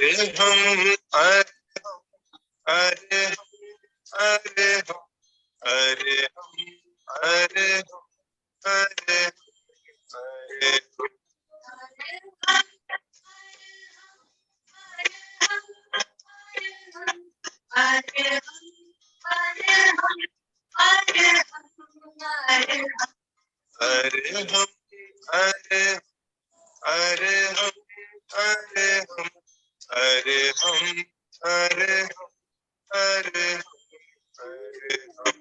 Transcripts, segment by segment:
हरे हम हरे हम हरे हम हरे हम हरे हम हरे हम हरे हरे हरे हम हरे हरे हम हरे हम हरे हम हरे हम हरे हरे हम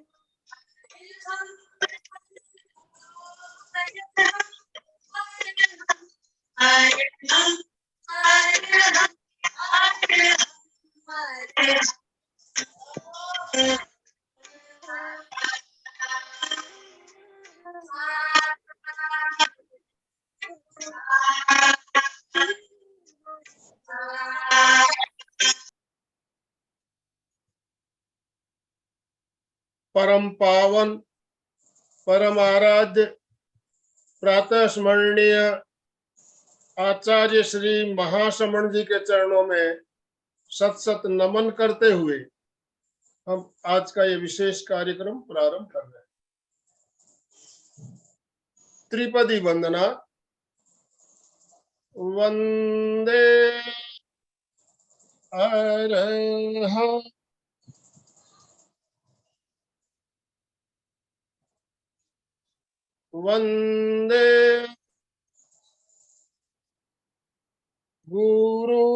परम पावन परम आराध्य प्रातः स्मरणीय आचार्य श्री महाश्रमण जी के चरणों में सत सत नमन करते हुए हम आज का ये विशेष कार्यक्रम प्रारंभ कर रहे हैं। त्रिपदी वंदना। वंदे अरहं वंदे गुरु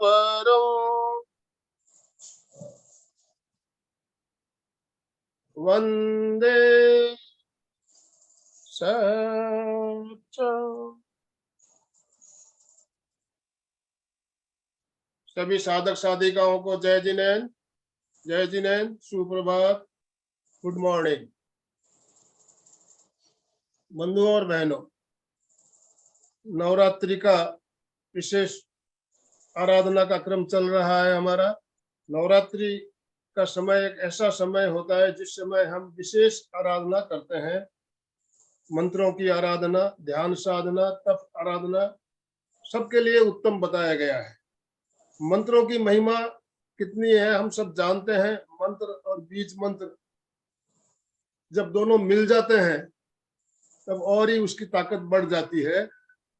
परम वंदे सच्चिदानंद। सभी साधक साधिकाओं को जय जिनेन्द्र, सुप्रभात, गुड मॉर्निंग। बंधुओं और बहनों, नवरात्रि का विशेष आराधना का क्रम चल रहा है हमारा। नवरात्रि का समय एक ऐसा समय होता है जिस समय हम विशेष आराधना करते हैं। मंत्रों की आराधना, ध्यान साधना, तप आराधना सबके लिए उत्तम बताया गया है। मंत्रों की महिमा कितनी है हम सब जानते हैं। मंत्र और बीज मंत्र जब दोनों मिल जाते हैं तब और ही उसकी ताकत बढ़ जाती है।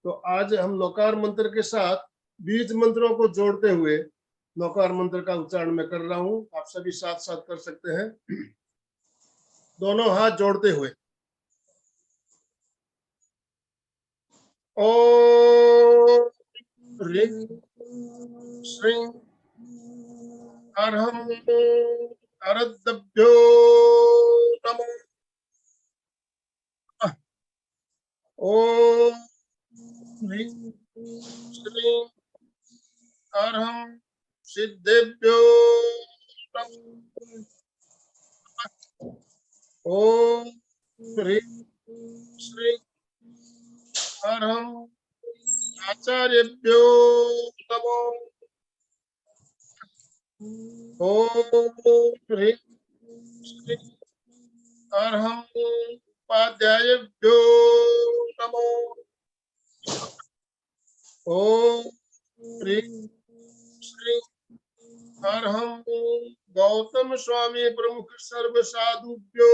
तो आज हम नौकार मंत्र के साथ बीज मंत्रों को जोड़ते हुए नौकार मंत्र का उच्चारण मैं कर रहा हूं। आप सभी साथ साथ कर सकते हैं, दोनों हाथ जोड़ते हुए। ओम ह्रीं श्रीं अरहं अरद्भ्यो नमः। ओम ह्रीं श्रीं अरहं सिद्धेभ्यो नमः। ओम ह्रीं श्रीं अरहं आचार्येभ्यो नमो। ओम ह्रीं श्रीं अरहं उपाध्यायेभ्यो नमो। ओम ह्रीं श्रीं अरहं गौतम स्वामी प्रमुख सर्व साधुभ्यो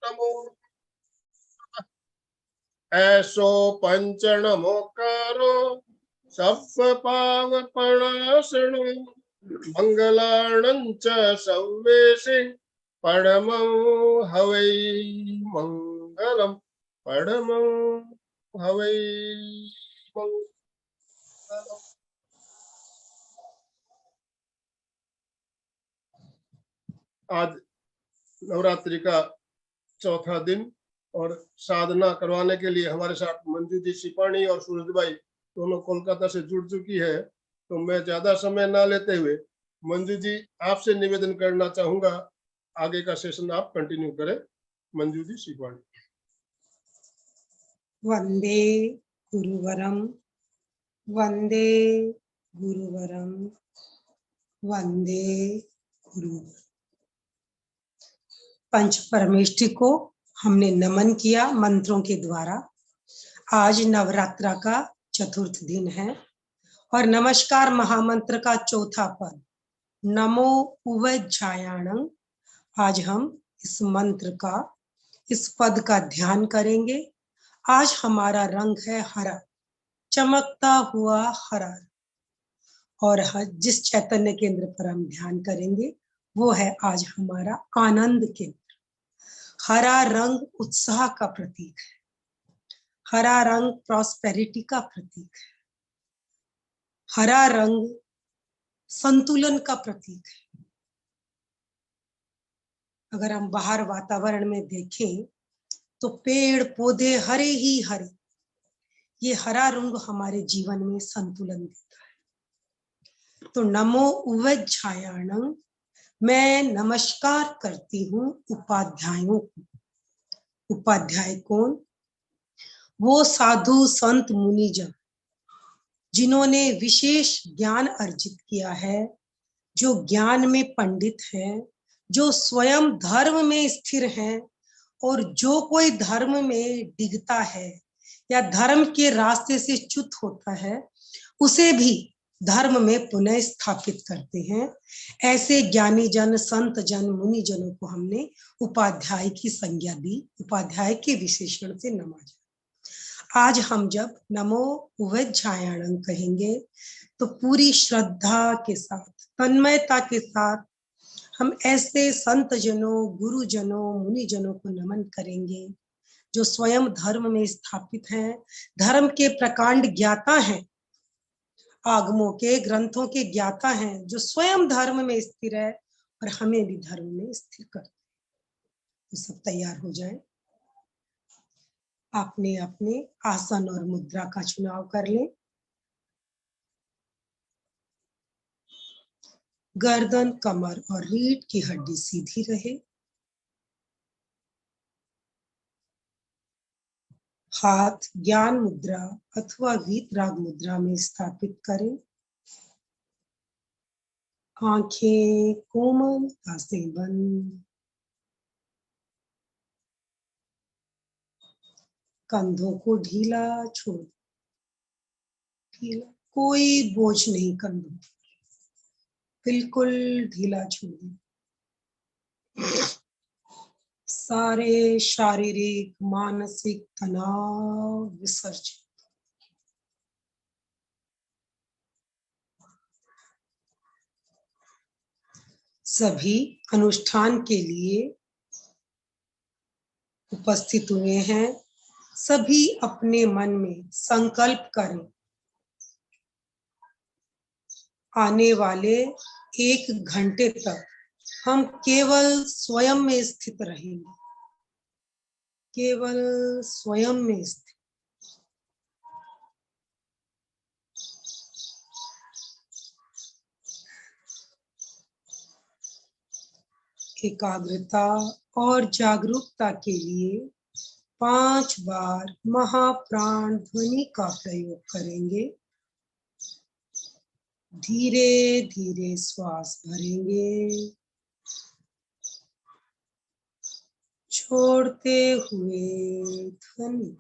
नमो। ऐसो पंचनमोकारो सप्त पावपणासनो मंगलाणं च सव्वेशे परमं हवै मंगलम परमं हवै मंगलम। आज नवरात्रि का चौथा दिन और साधना करवाने के लिए हमारे साथ मंजू जी सिपाणी और सूरज भाई दोनों कोलकाता से जुड़ चुकी है। तो मैं ज्यादा समय ना लेते हुए मंजू जी आपसे निवेदन करना चाहूंगा, आगे का सेशन आप कंटिन्यू करें। मंजू जी सिपाणी। वंदे गुरुवरम वंदे गुरुवरम वंदे गुरु। पंच परमेष्ठी को हमने नमन किया मंत्रों के द्वारा। आज नवरात्रा का चतुर्थ दिन है और नमस्कार महामंत्र का चौथा पद नमो उवज्जायाणं। आज हम इस मंत्र का, इस पद का ध्यान करेंगे। आज हमारा रंग है हरा, चमकता हुआ हरा। और जिस चैतन्य केंद्र पर हम ध्यान करेंगे वो है आज हमारा आनंद केंद्र। हरा रंग उत्साह का प्रतीक है, हरा रंग प्रॉस्पेरिटी का प्रतीक है, हरा रंग संतुलन का प्रतीक है। अगर हम बाहर वातावरण में देखें तो पेड़ पौधे हरे ही हरे, ये हरा रंग हमारे जीवन में संतुलन देता है। तो नमो उवज्जायाणं, मैं नमस्कार करती हूँ उपाध्यायों को। उपाध्याय कौन? वो साधु संत मुनिजन जिन्होंने विशेष ज्ञान अर्जित किया है, जो ज्ञान में पंडित हैं, जो स्वयं धर्म में स्थिर हैं, और जो कोई धर्म में डिगता है या धर्म के रास्ते से च्युत होता है उसे भी धर्म में पुनः स्थापित करते हैं। ऐसे ज्ञानी जन, संत जन, मुनि जनों को हमने उपाध्याय की संज्ञा दी, उपाध्याय के विशेषण से नमाजा। आज हम जब नमो उवज्जायाणं कहेंगे तो पूरी श्रद्धा के साथ, तन्मयता के साथ हम ऐसे संत जनों, गुरु जनों, मुनि जनों को नमन करेंगे जो स्वयं धर्म में स्थापित हैं, धर्म के प्रकांड ज्ञाता हैं, आगमों के, ग्रंथों के ज्ञाता हैं, जो स्वयं धर्म में स्थिर है और हमें भी धर्म में स्थिर कर। तो सब तैयार हो जाएं। आपने अपने आसन और मुद्रा का चुनाव कर लें। गर्दन, कमर और रीढ़ की हड्डी सीधी रहे। हाथ ज्ञान मुद्रा अथवा वीतराग मुद्रा में स्थापित करें। आंखें कोमलता से बंद। कंधों को ढीला छोड़, ढीला, कोई बोझ नहीं कंधों, बिल्कुल ढीला छोड़। सारे शारीरिक मानसिक तनाव विसर्जित। सभी अनुष्ठान के लिए उपस्थित हुए हैं, सभी अपने मन में संकल्प करें, आने वाले 1 घंटे तक हम केवल स्वयं में स्थित रहेंगे, केवल स्वयं में स्थित। एकाग्रता और जागरूकता के लिए 5 बार महाप्राण ध्वनि का प्रयोग करेंगे। धीरे धीरे श्वास भरेंगे, छोड़ते हुए ध्वनि।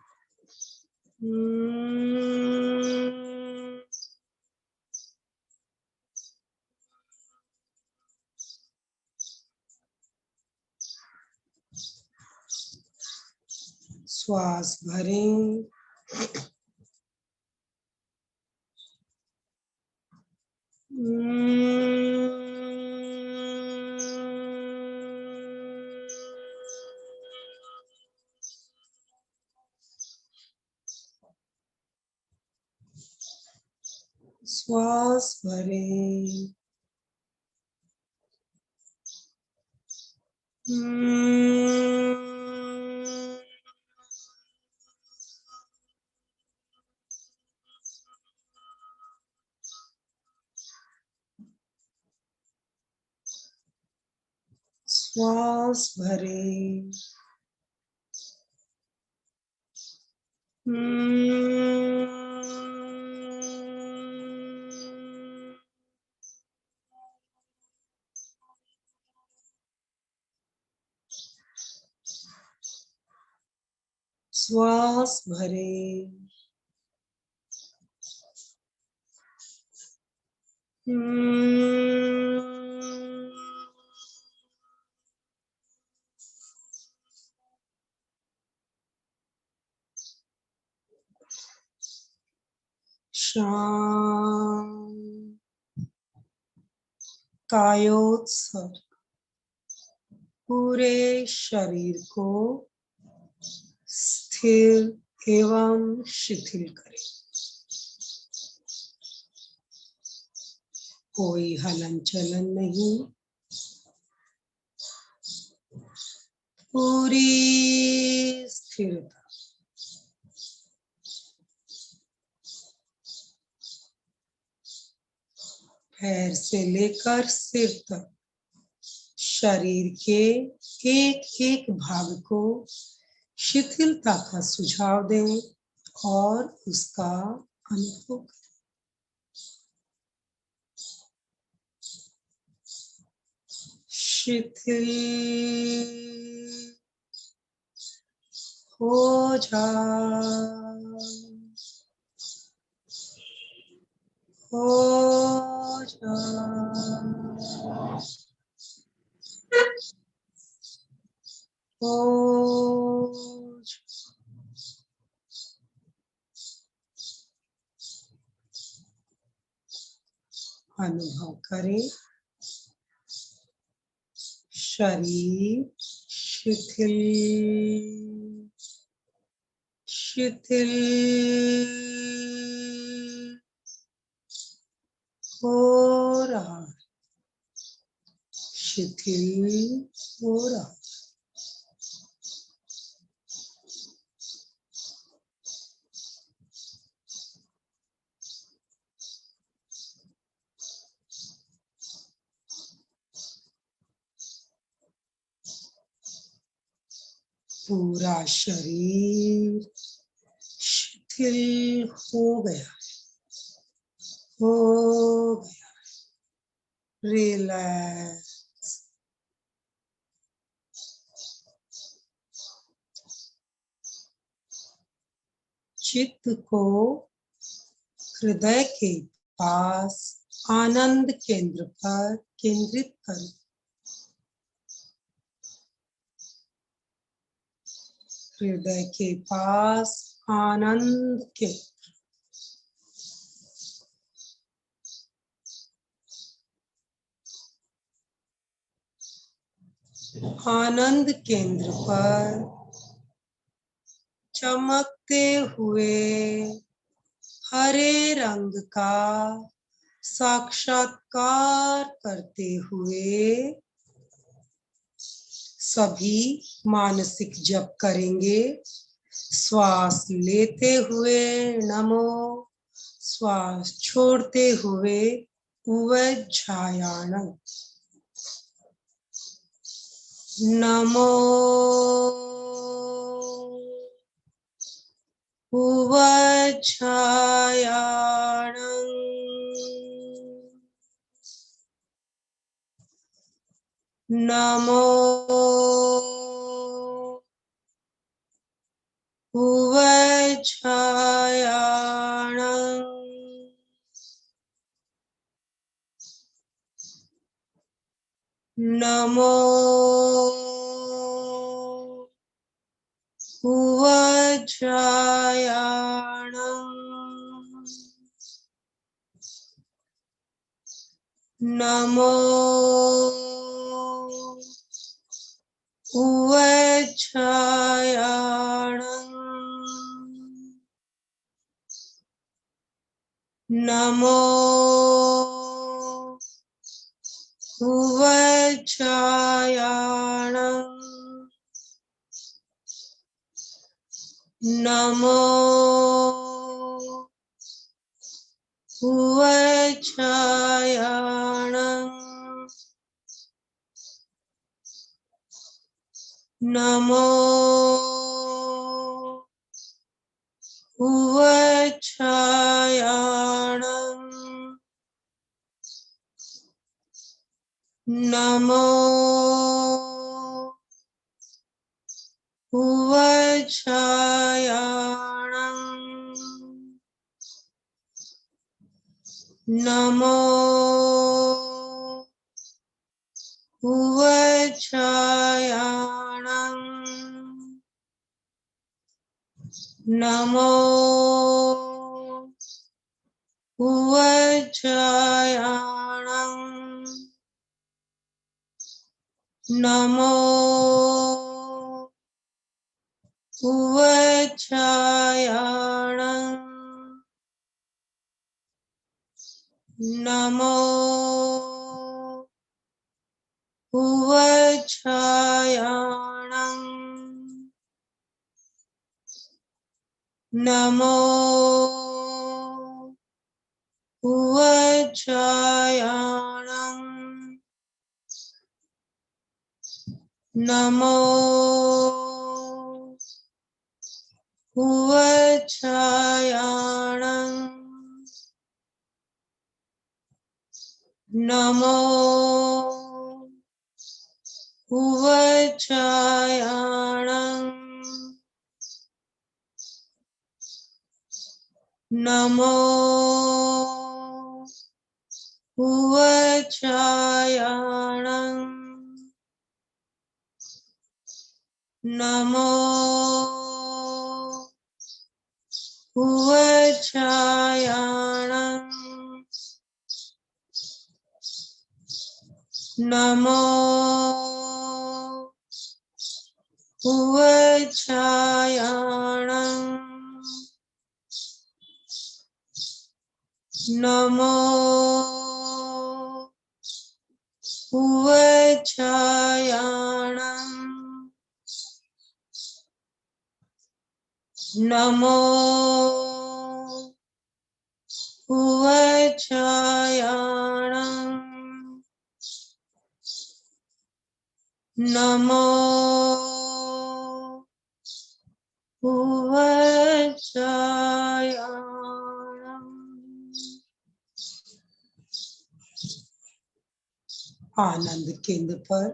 श्वास भरें, श्वास भरें, श्वास भरें, श्वास भरें, शांत कायोत्सर्ग पूरे शरीर को स्थिर एवं शिथिल करें। कोई हलन चलन नहीं, पूरी स्थिरता। पैर से लेकर सिर तक शरीर के एक एक भाग को शिथिलता का सुझाव दें और उसका अनुभव करें। शिथिल हो जा, हो जा, हो जा। अनुभव करें शरीर शिथिल शिथिल हो रहा है, शिथिल हो रहा है। पूरा शरीर शिथिल हो गया, हो गया। रिलैक्स। चित्त को हृदय के पास आनंद केंद्र पर केंद्रित करें। हृदय के पास आनंद के आनंद केंद्र पर चमकते हुए हरे रंग का साक्षात्कार करते हुए सभी मानसिक जप करेंगे। श्वास लेते हुए नमो, श्वास छोड़ते हुए उवज्झायाणं। नमो उवज्झायाणं। नमो उवज्झायाणं। नमो उवज्झायाणं। नमो उवज्झायाणं। नमो उवज्झायाणं। नमो उवज्झायाणं। नमो उवज्झायाणं। नमो उवज्झायाणं। नमो उवच्छायाणं नमो उवच्छायाणं नमो उवच्छायाणं नमो उवच्छायाणं नमो उवच्छायाणं नमो उवच्छायाणं नमो उवच्छायाणं नमो उवच्छायाणं नमो उवच्छायाणं नमो उवच्छायाणं नमो उवच्छायाणं नमो उवच्छायाणं नमो उवच्छायाणं। आनंद केंद्र पर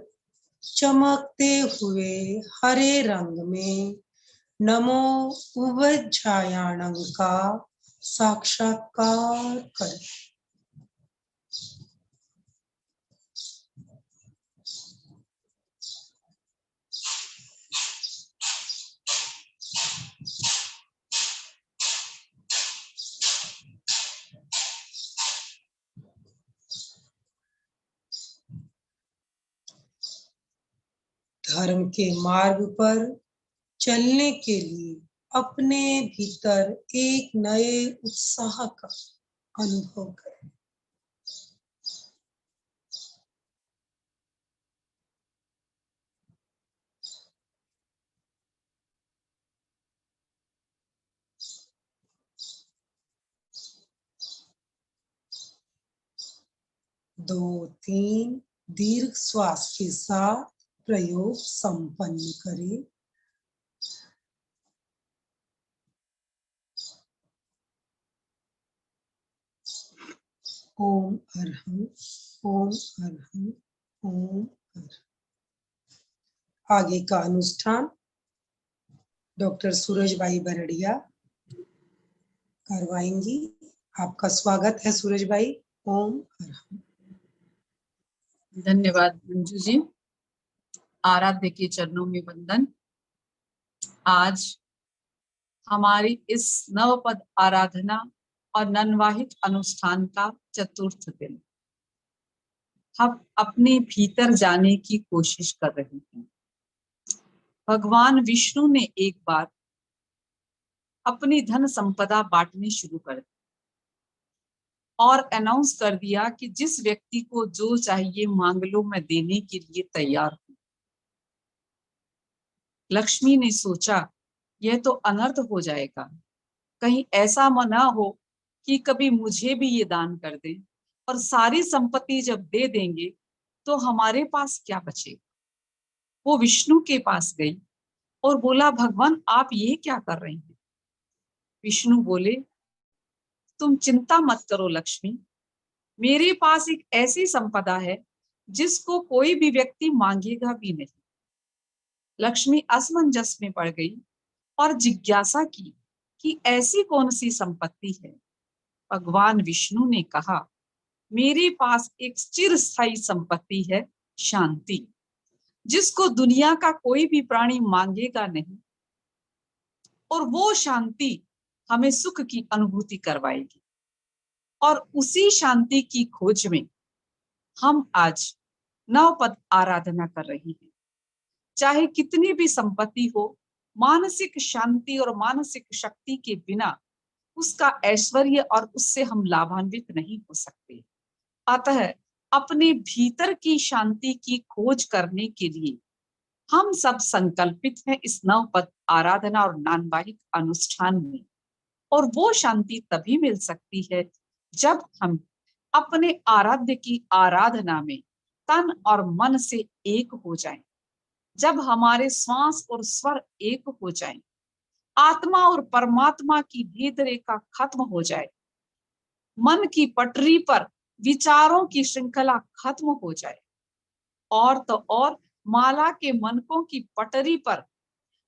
चमकते हुए हरे रंग में नमो उवच्छायाणं का साक्षात्कार करें। धर्म के मार्ग पर चलने के लिए अपने भीतर एक नए उत्साह का अनुभव करें। दो तीन दीर्घ श्वास के साथ प्रयोग संपन्न करें। ओम अरहं, ओम अरहं, ओम अरहं। आगे का अनुष्ठान डॉक्टर सूरजबाई बरड़िया करवाएंगी। आपका स्वागत है सूरजबाई। ओम अरहं। धन्यवाद मंजू जी। आराध्य के चरणों में वंदन। आज हमारी इस नवपद आराधना और नन्वाहित अनुष्ठान का चतुर्थ दिन। हम अपने भीतर जाने की कोशिश कर रहे हैं। भगवान विष्णु ने एक बार अपनी धन संपदा बांटनी शुरू कर दी और अनाउंस कर दिया कि जिस व्यक्ति को जो चाहिए मांग लो, मैं देने के लिए तैयार हूं। लक्ष्मी ने सोचा यह तो अनर्थ हो जाएगा, कहीं ऐसा ना हो कि कभी मुझे भी ये दान कर दें और सारी संपत्ति जब दे देंगे तो हमारे पास क्या बचेगा। वो विष्णु के पास गई और बोला, भगवान आप ये क्या कर रहे हैं। विष्णु बोले, तुम चिंता मत करो लक्ष्मी, मेरे पास एक ऐसी संपदा है जिसको कोई भी व्यक्ति मांगेगा भी नहीं। लक्ष्मी असमंजस में पड़ गई और जिज्ञासा की कि ऐसी कौन सी संपत्ति है। भगवान विष्णु ने कहा, मेरे पास एक चिरस्थायी संपत्ति है, शांति, जिसको दुनिया का कोई भी प्राणी मांगेगा नहीं, और वो शांति हमें सुख की अनुभूति करवाएगी। और उसी शांति की खोज में हम आज नवपद आराधना कर रही हैं। चाहे कितनी भी संपत्ति हो, मानसिक शांति और मानसिक शक्ति के बिना उसका ऐश्वर्य और उससे हम लाभान्वित नहीं हो सकते। अतः अपने भीतर की शांति की खोज करने के लिए हम सब संकल्पित हैं इस नवपद आराधना और नामवाहिक अनुष्ठान में। और वो शांति तभी मिल सकती है जब हम अपने आराध्य की आराधना में तन और मन से एक हो जाएं, जब हमारे श्वास और स्वर एक हो जाएं, आत्मा और परमात्मा की भेद रेखा खत्म हो जाए, मन की पटरी पर विचारों की श्रृंखला खत्म हो जाए, और तो और माला के मनकों की पटरी पर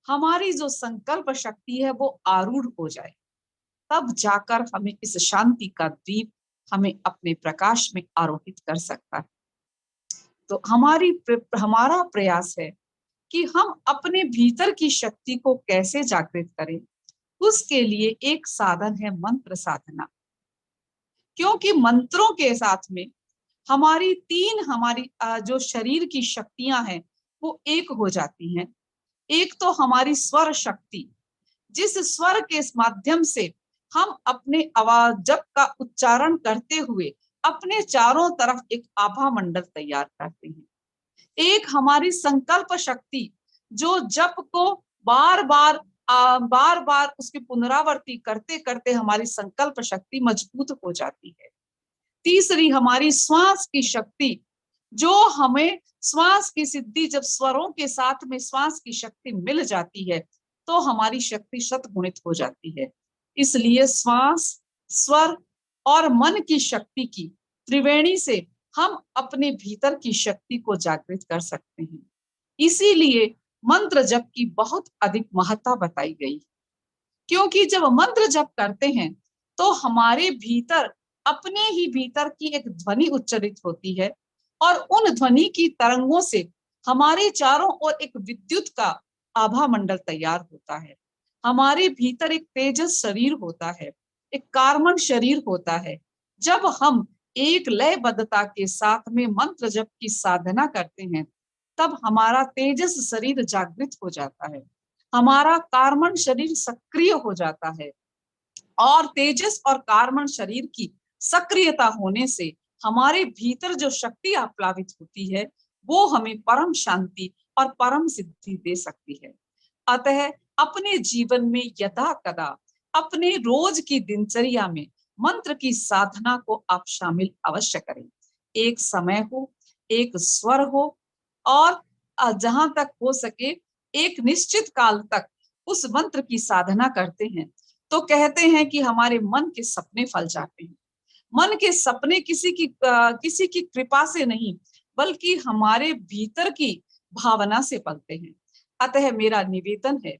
हमारी जो संकल्प शक्ति है वो आरूढ़ हो जाए, तब जाकर हमें इस शांति का दीप हमें अपने प्रकाश में आरोहित कर सकता है। तो हमारा प्रयास है कि हम अपने भीतर की शक्ति को कैसे जागृत करें। उसके लिए एक साधन है मंत्र साधना, क्योंकि मंत्रों के साथ में हमारी जो शरीर की शक्तियां हैं वो एक हो जाती हैं। एक तो हमारी स्वर शक्ति, जिस स्वर के माध्यम से हम अपने आवाज जप का उच्चारण करते हुए अपने चारों तरफ एक आभा मंडल तैयार करते हैं। एक हमारी संकल्प शक्ति, जो जप को बार बार उसकी पुनरावृत्ति करते करते हमारी संकल्प शक्ति मजबूत हो जाती है। तीसरी हमारी श्वास की शक्ति, जो हमें श्वास की सिद्धि, जब स्वरों के साथ में श्वास की शक्ति मिल जाती है तो हमारी शक्ति शतगुणित हो जाती है। इसलिए श्वास, स्वर और मन की शक्ति की त्रिवेणी से हम अपने भीतर की शक्ति को जागृत कर सकते हैं। इसीलिए मंत्र जप की बहुत अधिक महत्ता बताई गई, क्योंकि जब मंत्र जप करते हैं तो हमारे भीतर अपने ही भीतर की एक ध्वनि उच्चारित होती है, और उन ध्वनि की तरंगों से हमारे चारों ओर एक विद्युत का आभा मंडल तैयार होता है। हमारे भीतर एक तेजस शरीर होता है, एक कार्मण शरीर होता है। जब हम एक लयबद्धता के साथ में मंत्र जप की साधना करते हैं तब हमारा तेजस शरीर जागृत हो जाता है, हमारा कार्मण शरीर सक्रिय हो जाता है, और तेजस और कार्मण शरीर की सक्रियता होने से हमारे भीतर जो शक्ति आप्लावित होती है वो हमें परम शांति और परम सिद्धि दे सकती है। अतः अपने जीवन में यथा कदा अपने रोज की दिनचर्या में मंत्र की साधना को आप शामिल अवश्य करें। एक समय हो, एक स्वर हो, और जहां तक हो सके एक निश्चित काल तक उस मंत्र की साधना करते हैं तो कहते हैं कि हमारे मन के सपने फल जाते हैं। मन के सपने किसी की कृपा से नहीं, बल्कि हमारे भीतर की भावना से पलते हैं। अतः मेरा निवेदन है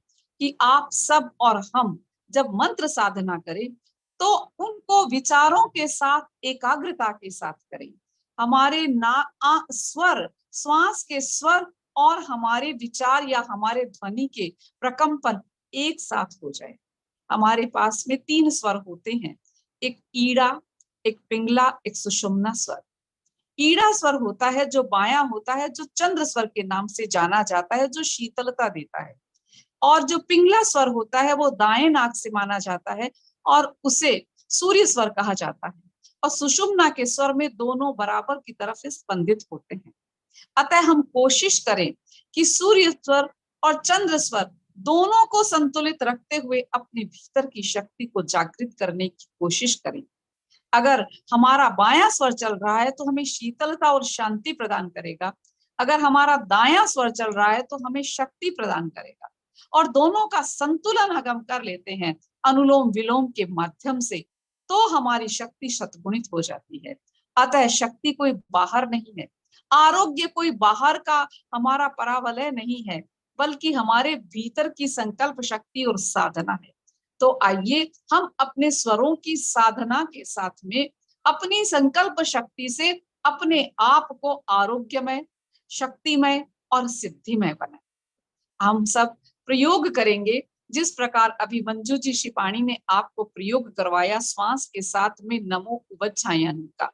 कि आप सब और हम जब मंत्र साधना करें तो उनको विचारों के साथ एकाग्रता के साथ करें। हमारे स्वर, श्वास के स्वर और हमारे विचार या हमारे ध्वनि के प्रकंपन एक साथ हो जाए। हमारे पास में 3 स्वर होते हैं, एक ईड़ा, एक पिंगला, एक सुषुम्ना स्वर। ईड़ा स्वर होता है जो बायां होता है, जो चंद्र स्वर के नाम से जाना जाता है, जो शीतलता देता है। और जो पिंगला स्वर होता है वो दाएं नाक से माना जाता है और उसे सूर्य स्वर कहा जाता है। और सुषुम्ना के स्वर में दोनों बराबर की तरफ से स्पंदित होते हैं। अतः हम कोशिश करें कि सूर्य स्वर और चंद्र स्वर दोनों को संतुलित रखते हुए अपने भीतर की शक्ति को जागृत करने की कोशिश करें। अगर हमारा बायां स्वर चल रहा है तो हमें शीतलता और शांति प्रदान करेगा, अगर हमारा दायां स्वर चल रहा है तो हमें शक्ति प्रदान करेगा। और दोनों का संतुलन अगर हम कर लेते हैं अनुलोम विलोम के माध्यम से तो हमारी शक्ति शतगुणित हो जाती है। अतः शक्ति कोई बाहर नहीं है, आरोग्य कोई बाहर का हमारा परावलय नहीं है, बल्कि हमारे भीतर की संकल्प शक्ति और साधना है। तो आइए हम अपने स्वरों की साधना के साथ में अपनी संकल्प शक्ति से अपने आप को आरोग्यमय, शक्तिमय और सिद्धिमय बनाए। हम सब प्रयोग करेंगे जिस प्रकार अभी मंजू जी शिपाणी ने आपको प्रयोग करवाया श्वास के साथ में नमो उवच्छायन का,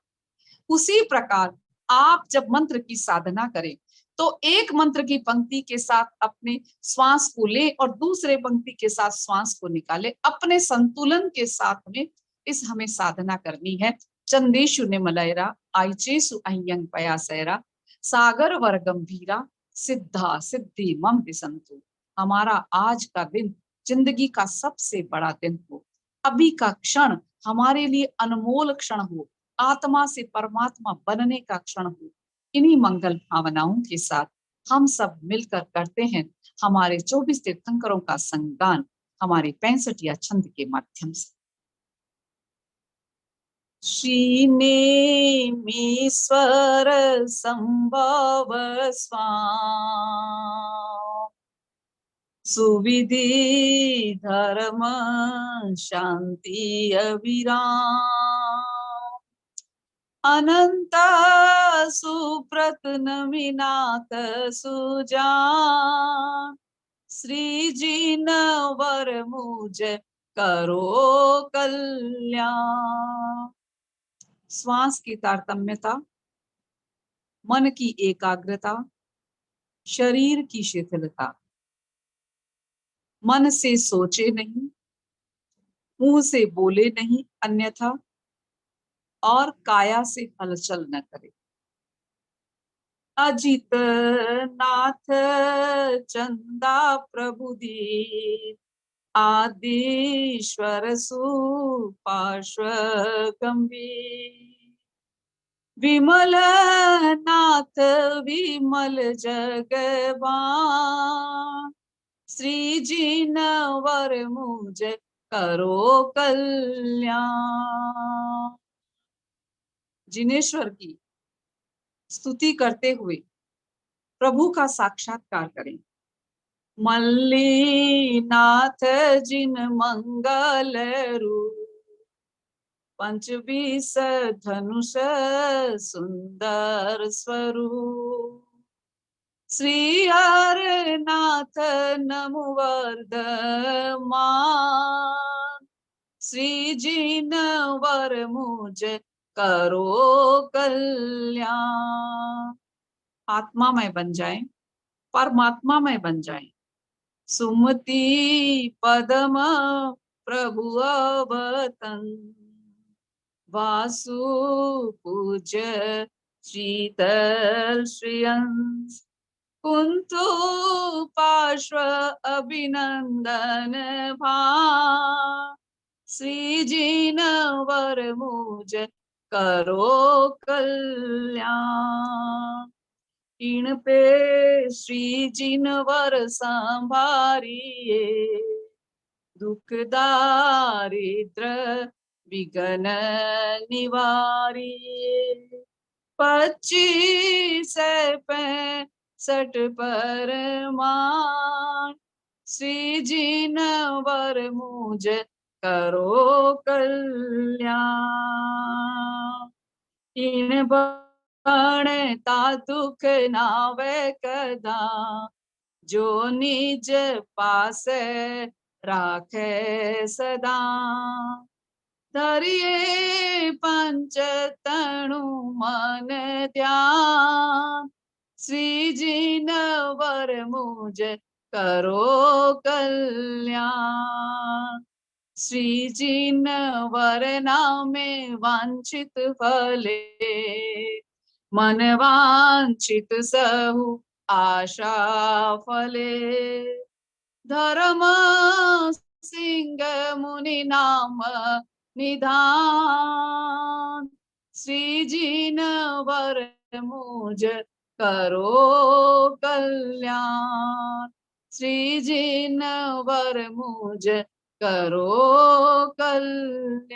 उसी प्रकार आप जब मंत्र की साधना करें तो एक मंत्र की पंक्ति के साथ अपने श्वास को ले और दूसरे पंक्ति के साथ श्वास को निकाले, अपने संतुलन के साथ में इस हमें साधना करनी है। चंदेशु ने मलयरा आइचेसु अय्यंग पयासैरा सागर वर गंभीरा सिद्धा सिद्धि मम विसंतु। हमारा आज का दिन जिंदगी का सबसे बड़ा दिन हो, अभी का क्षण हमारे लिए अनमोल क्षण हो, आत्मा से परमात्मा बनने का क्षण हो। इन्हीं मंगल भावनाओं के साथ हम सब मिलकर करते हैं हमारे 24 तीर्थंकरों का संगान हमारे 65 या छंद के माध्यम से। श्री नेमीश्वर संभव स्वाम सुविधि धर्म शांति अविराम अनंत सुप्रत नमिनाथ सुजान श्री जी नवर मुझ करो कल्याण। श्वास की तारतम्यता, मन की एकाग्रता, शरीर की शिथिलता, मन से सोचे नहीं, मुंह से बोले नहीं अन्यथा, और काया से हलचल न करे। अजित नाथ चंदा प्रभुदीप आदिश्वर सुपार्श्व गंभीर विमल नाथ विमल जगवान श्री जी नवर मुझ करो कल्याण। जिनेश्वर की स्तुति करते हुए प्रभु का साक्षात्कार करें। मल्लीनाथ जिन मंगल रूप पंचबीस धनुष सुंदर स्वरूप श्री हरनाथ नमो वर्धमान श्री जी नवर मुझ करो कल्याण। आत्मा में बन जाएं, परमात्मा में बन जाएं। सुमति पदम प्रभु अवतन वासु पूज्य शीतल श्रियंस कुंतु पार्श्व अभिनंदन भान श्री जी नवर मुझ करो कल्याण। इन पे श्री जिनवर संभारिए दुख दारिद्र विघ्न निवारिए 25 65 परमान श्री जिनवर मुझ करो कल्याण। इन बनता दुख नावे कदा जो निज पास राखे सदा धरिए पंच तनु मन ध्यान श्री जी नवर मुझ करो कल्याण। श्री जी नवर नामे वांछित फले मन वांछित सहु आशा फले धर्म सिंह मुनि नाम निधान श्री जी नवर मुझ करो कल्याण। श्री जी नवर मुझ करो कल्याण।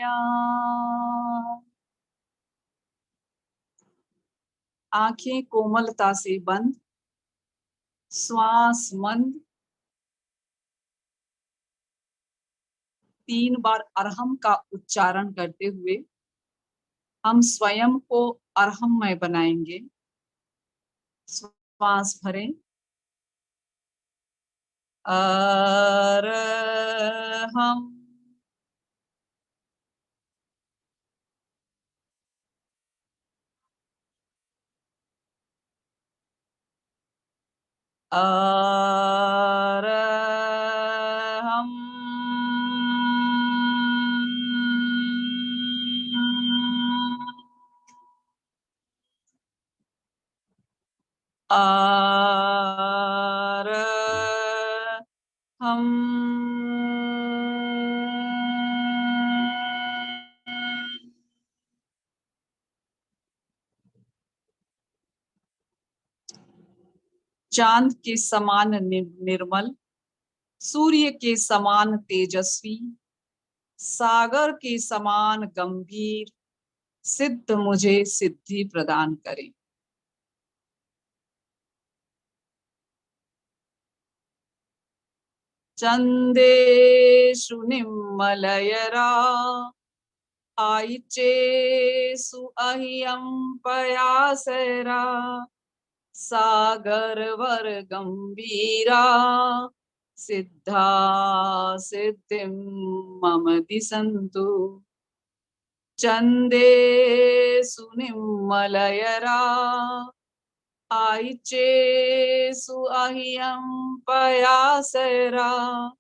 आंखें कोमलता से बंद, श्वास मंद, 3 बार अरहम का उच्चारण करते हुए हम स्वयं को अरहममय बनाएंगे। श्वास भरें, अरहम, अरहम, अरहम, चांद के समान निर्मल, सूर्य के समान तेजस्वी, सागर के समान गंभीर, सिद्ध मुझे सिद्धि प्रदान करे। चंदेषु निम्मलयरा, आयिचेषु अह्यं पयासरा, सागर वर गंभीरा, सिद्धा सिद्धिं मम दिशन्तु। चंदेषु निम्मलयरा, आयिचेषु अह्यं पयासरा,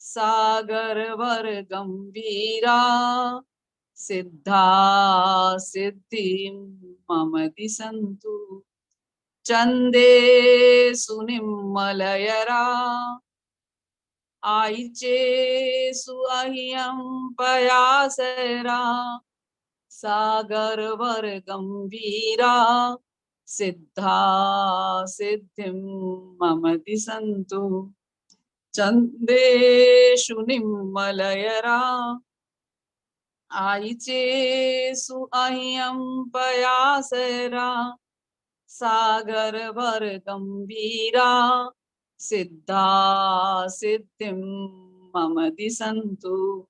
सागर वर गंभीरा, सिद्धा सिद्धिं मम दिशन्तु। चंदेषु निम्मलयरा, आयिचेषु अह्यं पयासरा, सागर वर गंभीरा, सिद्धा सिद्धिं मम दिशन्तु। चंदेषु निम्मलयरा, आयिचेषु अह्यं पयासरा, सागर वर गंभीरा, सिद्धा सिद्धिं मम दिशन्तु।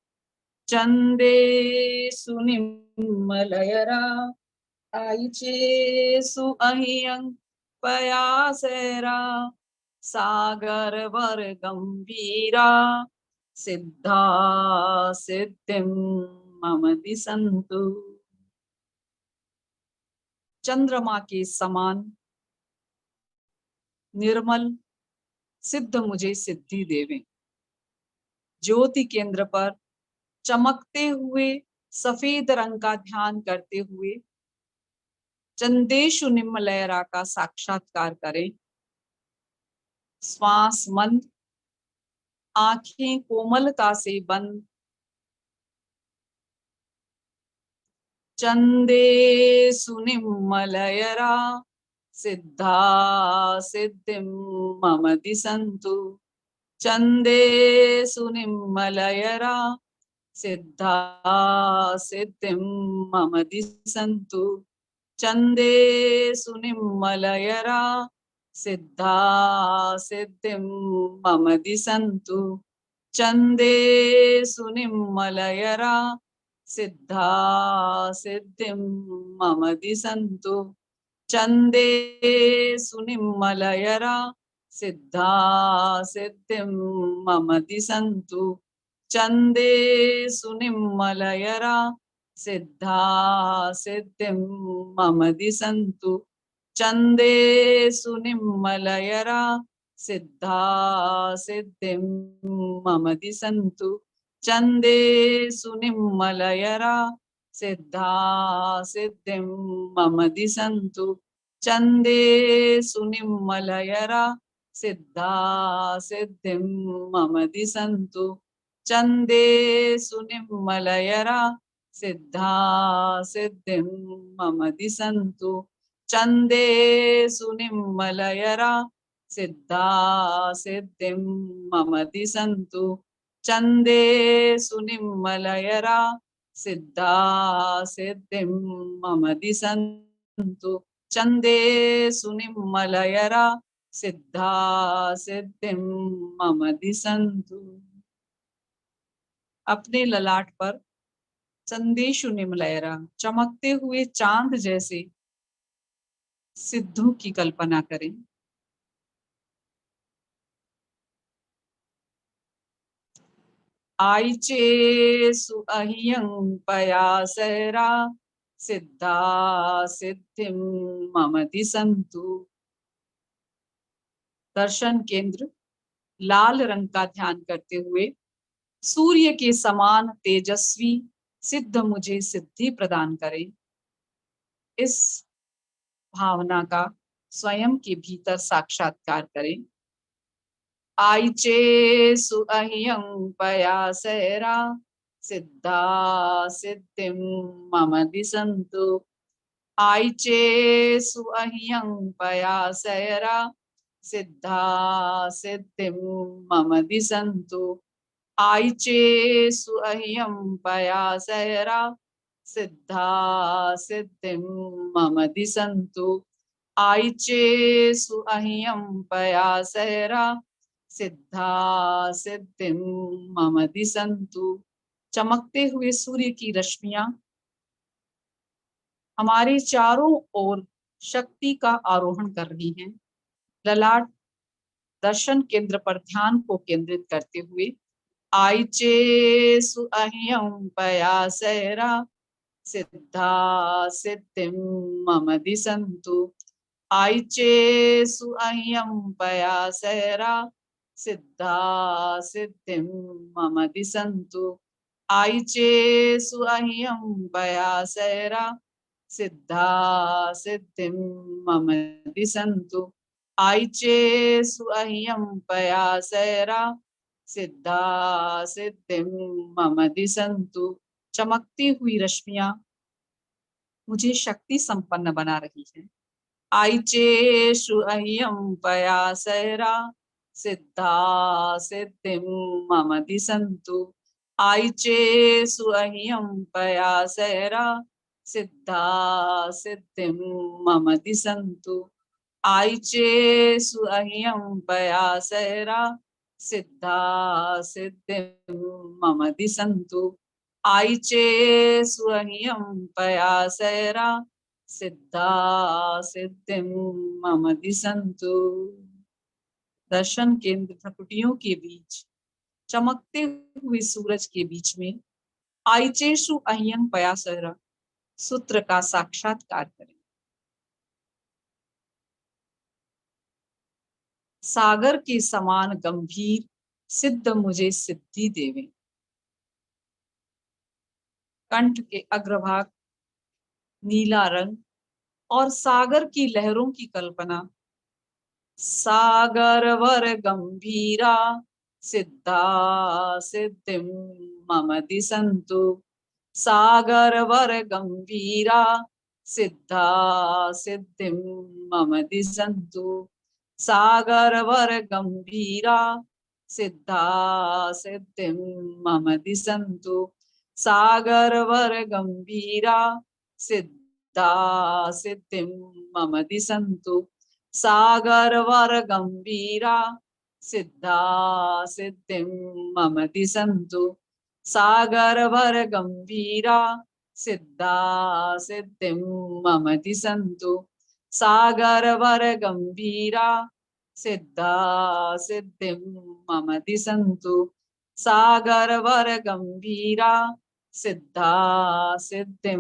चंदेषु निम्मलयरा, आयिचेषु अह्यं पयासरा, सागर वर गंभीरा, सिद्धा सिद्धिं मम दिशन्तु। चंद्रमा के समान निर्मल, सिद्ध मुझे सिद्धि देवे। ज्योति केंद्र पर चमकते हुए सफेद रंग का ध्यान करते हुए चंदेषु निम्मलयरा का साक्षात्कार करें। श्वास मंद, आंखें कोमलता से बंद। चंदेषु निम्मलयरा, सिद्धा सिद्धिं मम दिशन्तु। चंदेषु निम्मलयरा, सिद्धा सिद्धिं मम दिशन्तु। चंदेषु निम्मलयरा, सिद्धा सिद्धिं मम दिशन्तु। चंदेषु निम्मलयरा, सिद्धा सिद्धिं मम दिशन्तु। चंदेषु निम्मलयरा, सिद्धा सिद्धिं मम दिशन्तु। चंदेषु निम्मलयरा, सिद्धा सिद्धिं मम दिशन्तु। चंदेषु निम्मलयरा, सिद्धा सिद्धिं मम दिशन्तु। चंदेषु निम्मलयरा, सिद्धा सिद्धिं मम दिशन्तु। चंदेषु निम्मलयरा, सिद्धा सिद्धिं मम दिशन्तु। चंदेषु निम्मलयरा, सिद्धा सिद्धिं मम दिशन्तु। चंदेषु निम्मलयरा, सिद्धा सिद्धिं मम दिशन्तु। चंदेषु निम्मलयरा, सिद्धा सिद्धिं मम दिशन्तु। चंदेषु निम्मलयरा, सिद्धा सिद्धिं मम दिशन्तु। अपने ललाट पर संदेशु निमलयरा, चमकते हुए चांद जैसे सिद्धों की कल्पना करें। आइचे सुअहियं पयासरा, सिद्धा सिद्धिं मम दिसंतु। दर्शन केंद्र लाल रंग का ध्यान करते हुए सूर्य के समान तेजस्वी सिद्ध मुझे सिद्धि प्रदान करें। इस भावना का स्वयं के भीतर साक्षात्कार करें। आइचे सुअहियं पयासरा, सिद्धा सिद्धिं मम दिसंतु। आइचे सुअहियं पयासरा, सिद्धा सिद्धिं मम दिसंतु। आइचे सुअहियं पयासरा, सिद्धा सिद्धिं मम दिसंतु। आइचे सुअहियं पयासरा, सिद्धा सिद्धिं मम दिसंतु। चमकते हुए सूर्य की रश्मियां हमारे चारों ओर शक्ति का आरोहण कर रही हैं। ललाट दर्शन केंद्र पर ध्यान को केंद्रित करते हुए आइचे सुअहियं पयासरा, सिद्धा सिद्धिं मम दिसंतु। आइचे सुअहियं पयासरा, सिद्धा सिद्धिं मम दिसंतु। आइचे सुअहियं पयासरा, सिद्धा सिद्धिं मम दिसंतु। आइचे सुअहियं पयासरा, सिद्धा सिद्धिं मम दिसंतु। चमकती हुई रश्मियां मुझे शक्ति संपन्न बना रही है। आइचे सुअहियं पयासरा, सिद्धा सिद्धिं मम दिसंतु। आइचे सुअहियं पयासरा, सिद्धा सिद्धिं मम दिसंतु। आइचे सुअहियं पयासरा, सिद्धा सिद्धिं मम दिसंतु। आइचे सुअहियं पयासरा, सिद्धा सिद्धिं मम दिसंतु। दर्शन केंद्र प्रकृतियों के बीच चमकते हुए सूरज के बीच में आइचे सुअहियं पयासरा सूत्र का साक्षात्कार करें। सागर के समान गंभीर सिद्ध मुझे सिद्धि देवे। कंठ के अग्रभाग नीला रंग और सागर की लहरों की कल्पना। सागर वर गंभीरा, सिद्धा सिद्धिं मम दिसंतु। सागर वर गंभीरा, सिद्धा सिद्धिं मम दिसंतु। सागर वर गंभीरा, सिद्धा सिद्धिं मम दिसंतु। सागर वर गंभीरा, सिद्धा सिद्धिं मम दिसंतु। सागर वर गंभीरा, सिद्धा सिद्धिं मम दिसंतु। सागर वर गंभीरा, सिद्धा सिद्धिं मम दिसंतु। सागर वर गंभीरा, सिद्धा सिद्धिं मम दिसंतु। सागर वर गंभीरा, सिद्धा सिद्धिं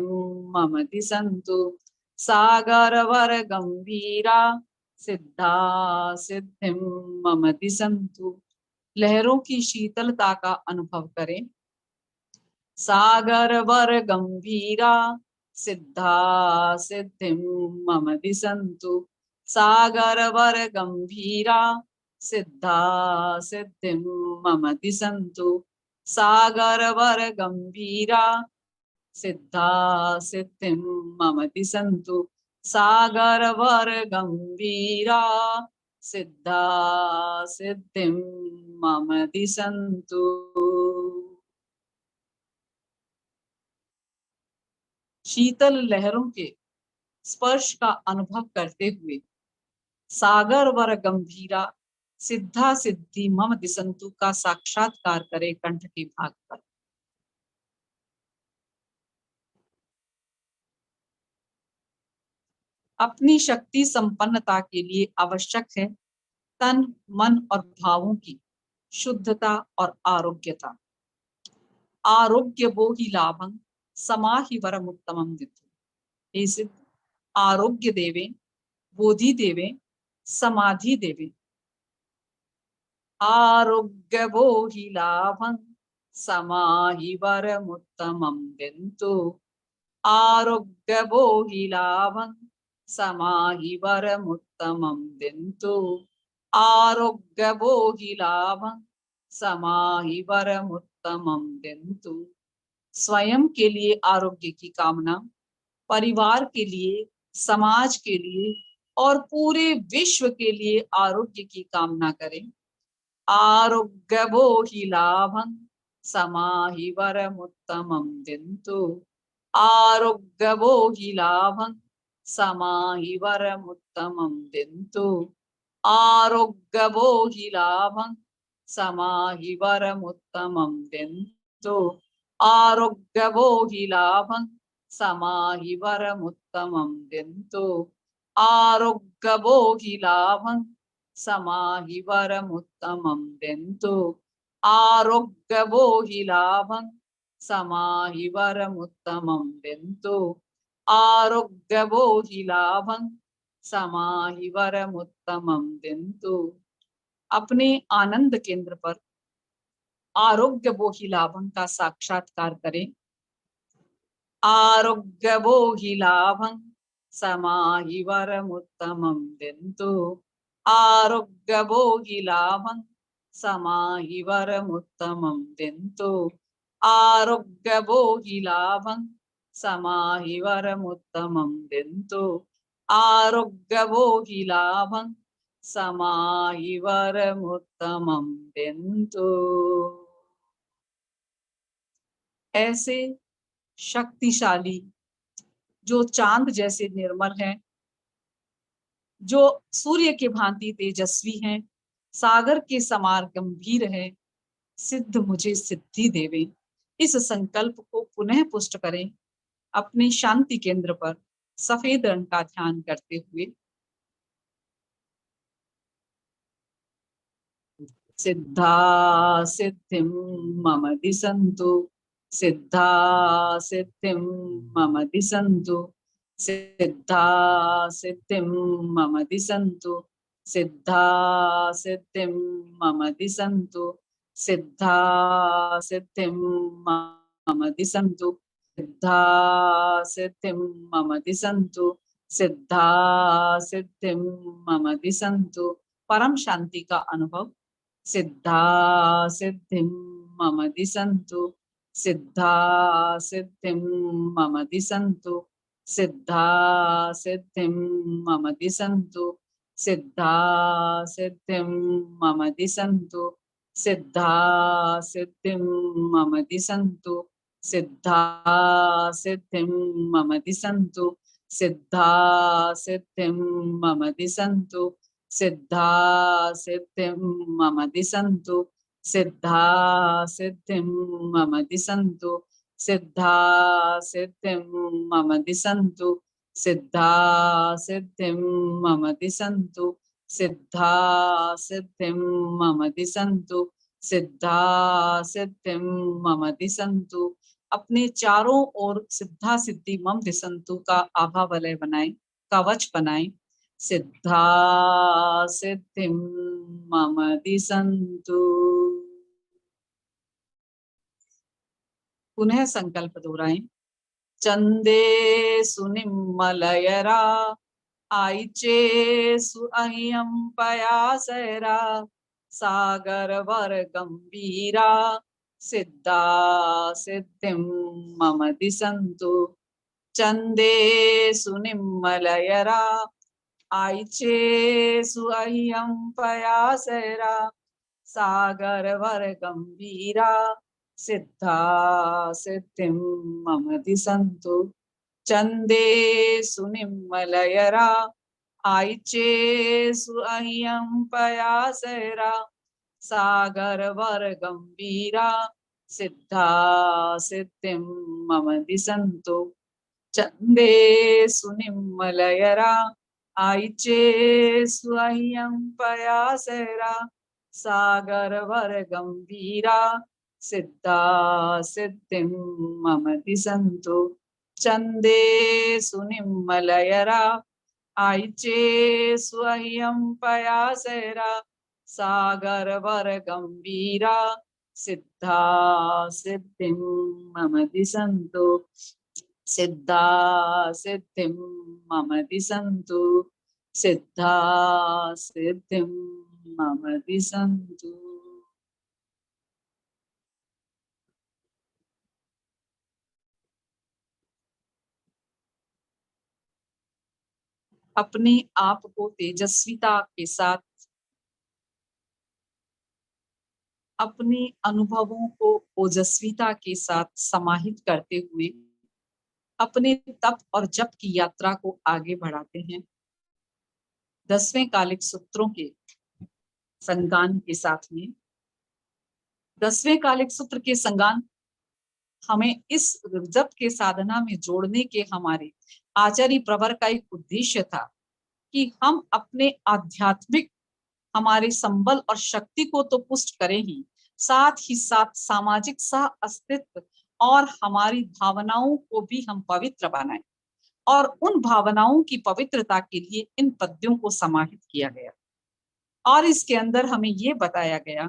मम दिसंतु। सागर वर गंभीरा, सिद्धा सिद्धिं मम दिसंतु। लहरों की शीतलता का अनुभव करें। सागर वर गंभीरा, सिद्धा सिद्धिं मम दिसंतु। सागर वर गंभीरा, सिद्धा सिद्धिं मम दिसंतु। सागर वर गंभीरा, सिद्धा सिद्धिं मम दिसंतु। सागर वर गंभीरा, सिद्धा सिद्धिं मम दिसंतु। शीतल लहरों के स्पर्श का अनुभव करते हुए सागर वर गंभीरा, सिद्धा सिद्धि मम दिसंतु का साक्षात्कार करें कंठ के भाग पर। अपनी शक्ति संपन्नता के लिए आवश्यक है तन, मन और भावों की शुद्धता और आरोग्यता। आरोग्य वो ही लाभं समाहि वरमुत्तमं दितु। हे सिद्ध, आरोग्य देवे, बोधि देवे, समाधि देवे। आरोग्य वो ही लाभं समाहि वरमुत्तमं दिन्तु। आरोग्य वो ही लाभं समाहि वरमुत्तमं दिन्तु। आरोग्य वो ही लाभं समाहि वरमुत्तमं दिन्तु। स्वयं के लिए आरोग्य की कामना, परिवार के लिए, समाज के लिए और पूरे विश्व के लिए आरोग्य की कामना करें। आरोग्य वो ही लाभं समाहि वरमुत्तमं दिन्तु। आरोग्य वो ही लाभं समाहि वरमुत्तमं दिन्तु। आरोग्य वो ही लाभं समाहि वरमुत्तमं दिन्तु। आरोग्य वो ही लाभं समाहि वरमुत्तमं दिन्तु। आरोग्य वो ही लाभं समाहि वरमुत्तमं दिन्तु। आरोग्य वो ही लाभं समाहि वरमुत्तमं दिन्तु। आरोग्य वो ही लाभं समाहि वरमुत्तमं दिन्तु। अपने आनंद केंद्र पर आरोग्य वो ही लाभं का साक्षात्कार करें। आरोग्य वो ही लाभं समाहि वरमुत्तमं दिन्तु। आरोग्य वो ही लाभं समाहि वरमुत्तमं दिन्तु। आरोग्य वो ही लाभं समाहि वरमुत्तमं दिन्तु। आरोग्य वो ही लाभं समाहि वरमुत्तमं दिन्तु। ऐसे शक्तिशाली, जो चांद जैसे निर्मल हैं, जो सूर्य के भांति तेजस्वी हैं, सागर के समान गंभीर है, सिद्ध मुझे सिद्धि देवे, इस संकल्प को पुनः पुष्ट करें। अपने शांति केंद्र पर सफेद रंग का ध्यान करते हुए सिद्धा सिद्धिं मम दिशन्तु, सिद्धा सिद्धिं मम दिशन्तु, सिद्धा सिद्धिं मम दिशन्तु, सिद्धा सिद्धिं मम दिशन्तु, सिद्धा सिद्धिं मम दिशन्तु, सिद्धा सिद्धिं मम दिशन्तु, सिद्धा सिद्धिं मम दिशन्तु। परम शांति का अनुभव। सिद्धा सिद्धिं मम दिशन्तु, सिद्धा सिद्धिं मम दिशन्तु, सिद्धा सिद्धिं मम दिशन्तु, सिद्धा सिद्धिं मम दिशन्तु, सिद्धा सिद्धिं मम दिशन्तु, सिद्धा सिद्धिं मम दिशन्तु, सिद्धा सिद्धिं मम दिशन्तु, सिद्धा सिद्धिं मम दिशन्तु, सिद्धा सिद्धिं मम दिशन्तु, सिद्धा सिद्धिं मम दिशन्तु, सिद्धा सिद्धिं मम दिशन्तु, सिद्धा सिद्धिं मम दिशन्तु, सिद्धा सिद्धिं मम दिशन्तु। अपने चारों ओर सिद्धा सिद्धि मम दिशन्तु का आभा वलय बनाएं, कवच बनाएं। सिद्धा सिद्धिं मम दिशन्तु। पुनः संकल्प दोहराएं। चंदे सुनिमलयरा आइचे सुअहियं पयासरा, सागर वर गंभीरा, सिद्धा सिद्धिं मम दिशन्तु। चंदे सुनिमलयरा आइचे सुअहियं पयासरा, सागर वर गंभीरा, सिद्धा सिद्धिं मम दिशन्तु। चंदे सुनिमलयरा आइचे सुअहियं पयासरा, सागर वर गंभीरा, सिद्धा सिद्धिं मम दिशन्तु। चंदे सुनिमलयरा आइचे स्वयं पयासेरा सागर वर गंभीरा सिद्धा सिद्धिं मम दिसन्तु चंदे सुनिमलयरा आइचे स्वयं पयासेरा सागर वर गंभीरा सिद्धा सिद्धिं मम दिसन्तु सिद्धा सिद्धिं मम दिसन्तु सिद्धा सिद्धिं मम दिसन्तु। अपने आप को तेजस्विता के साथ, अपने अनुभवों को ओजस्विता के साथ समाहित करते हुए अपने तप और जप की यात्रा को आगे बढ़ाते हैं। 10वें कालिक सूत्रों के संगान के साथ में 10वें कालिक सूत्र के संगान हमें इस जप के साधना में जोड़ने के हमारे आचार्य प्रवर का एक उद्देश्य था कि हम अपने आध्यात्मिक हमारे संबल और शक्ति को तो पुष्ट करें ही साथ सामाजिक सह अस्तित्व और हमारी भावनाओं को भी हम पवित्र बनाएं। और उन भावनाओं की पवित्रता के लिए इन पद्यों को समाहित किया गया और इसके अंदर हमें ये बताया गया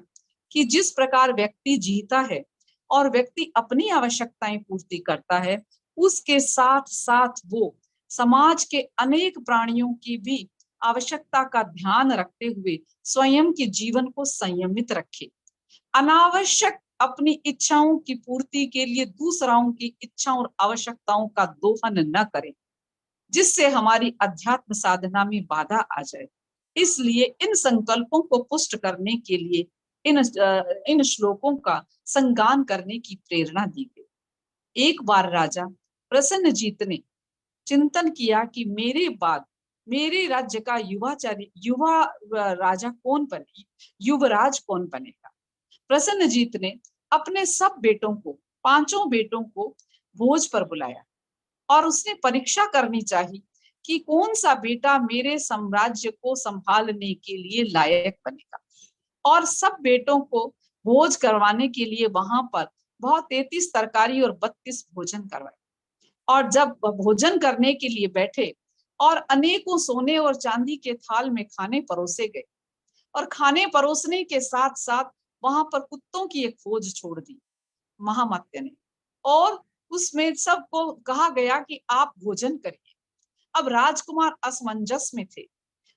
कि जिस प्रकार व्यक्ति जीता है और व्यक्ति अपनी आवश्यकताएं पूर्ति करता है, उसके साथ साथ वो समाज के अनेक प्राणियों की भी आवश्यकता का ध्यान रखते हुए स्वयं के जीवन को संयमित रखे, अनावश्यक अपनी इच्छाओं की पूर्ति के लिए दूसरों की इच्छाओं और आवश्यकताओं का दोहन न करें, जिससे हमारी अध्यात्म साधना में बाधा आ जाए। इसलिए इन संकल्पों को पुष्ट करने के लिए इन श्लोकों का संगान करने की प्रेरणा दी गई। एक बार राजा प्रसन्नजीत ने चिंतन किया कि मेरे बाद मेरे राज्य का युवराज कौन बनेगा। प्रसन्नजीत ने अपने सब बेटों को, 5 बेटों को भोज पर बुलाया और उसने परीक्षा करनी चाहिए कि कौन सा बेटा मेरे साम्राज्य को संभालने के लिए लायक बनेगा। और सब बेटों को भोज करवाने के लिए वहां पर बहुत 33 तरकारी और 32 भोजन करवाए। और जब भोजन करने के लिए बैठे और अनेकों सोने और चांदी के थाल में खाने परोसे गए और खाने परोसने के साथ साथ वहां पर कुत्तों की एक फौज छोड़ दी महामात्य ने, और उसमें सबको कहा गया कि आप भोजन करिए। अब राजकुमार असमंजस में थे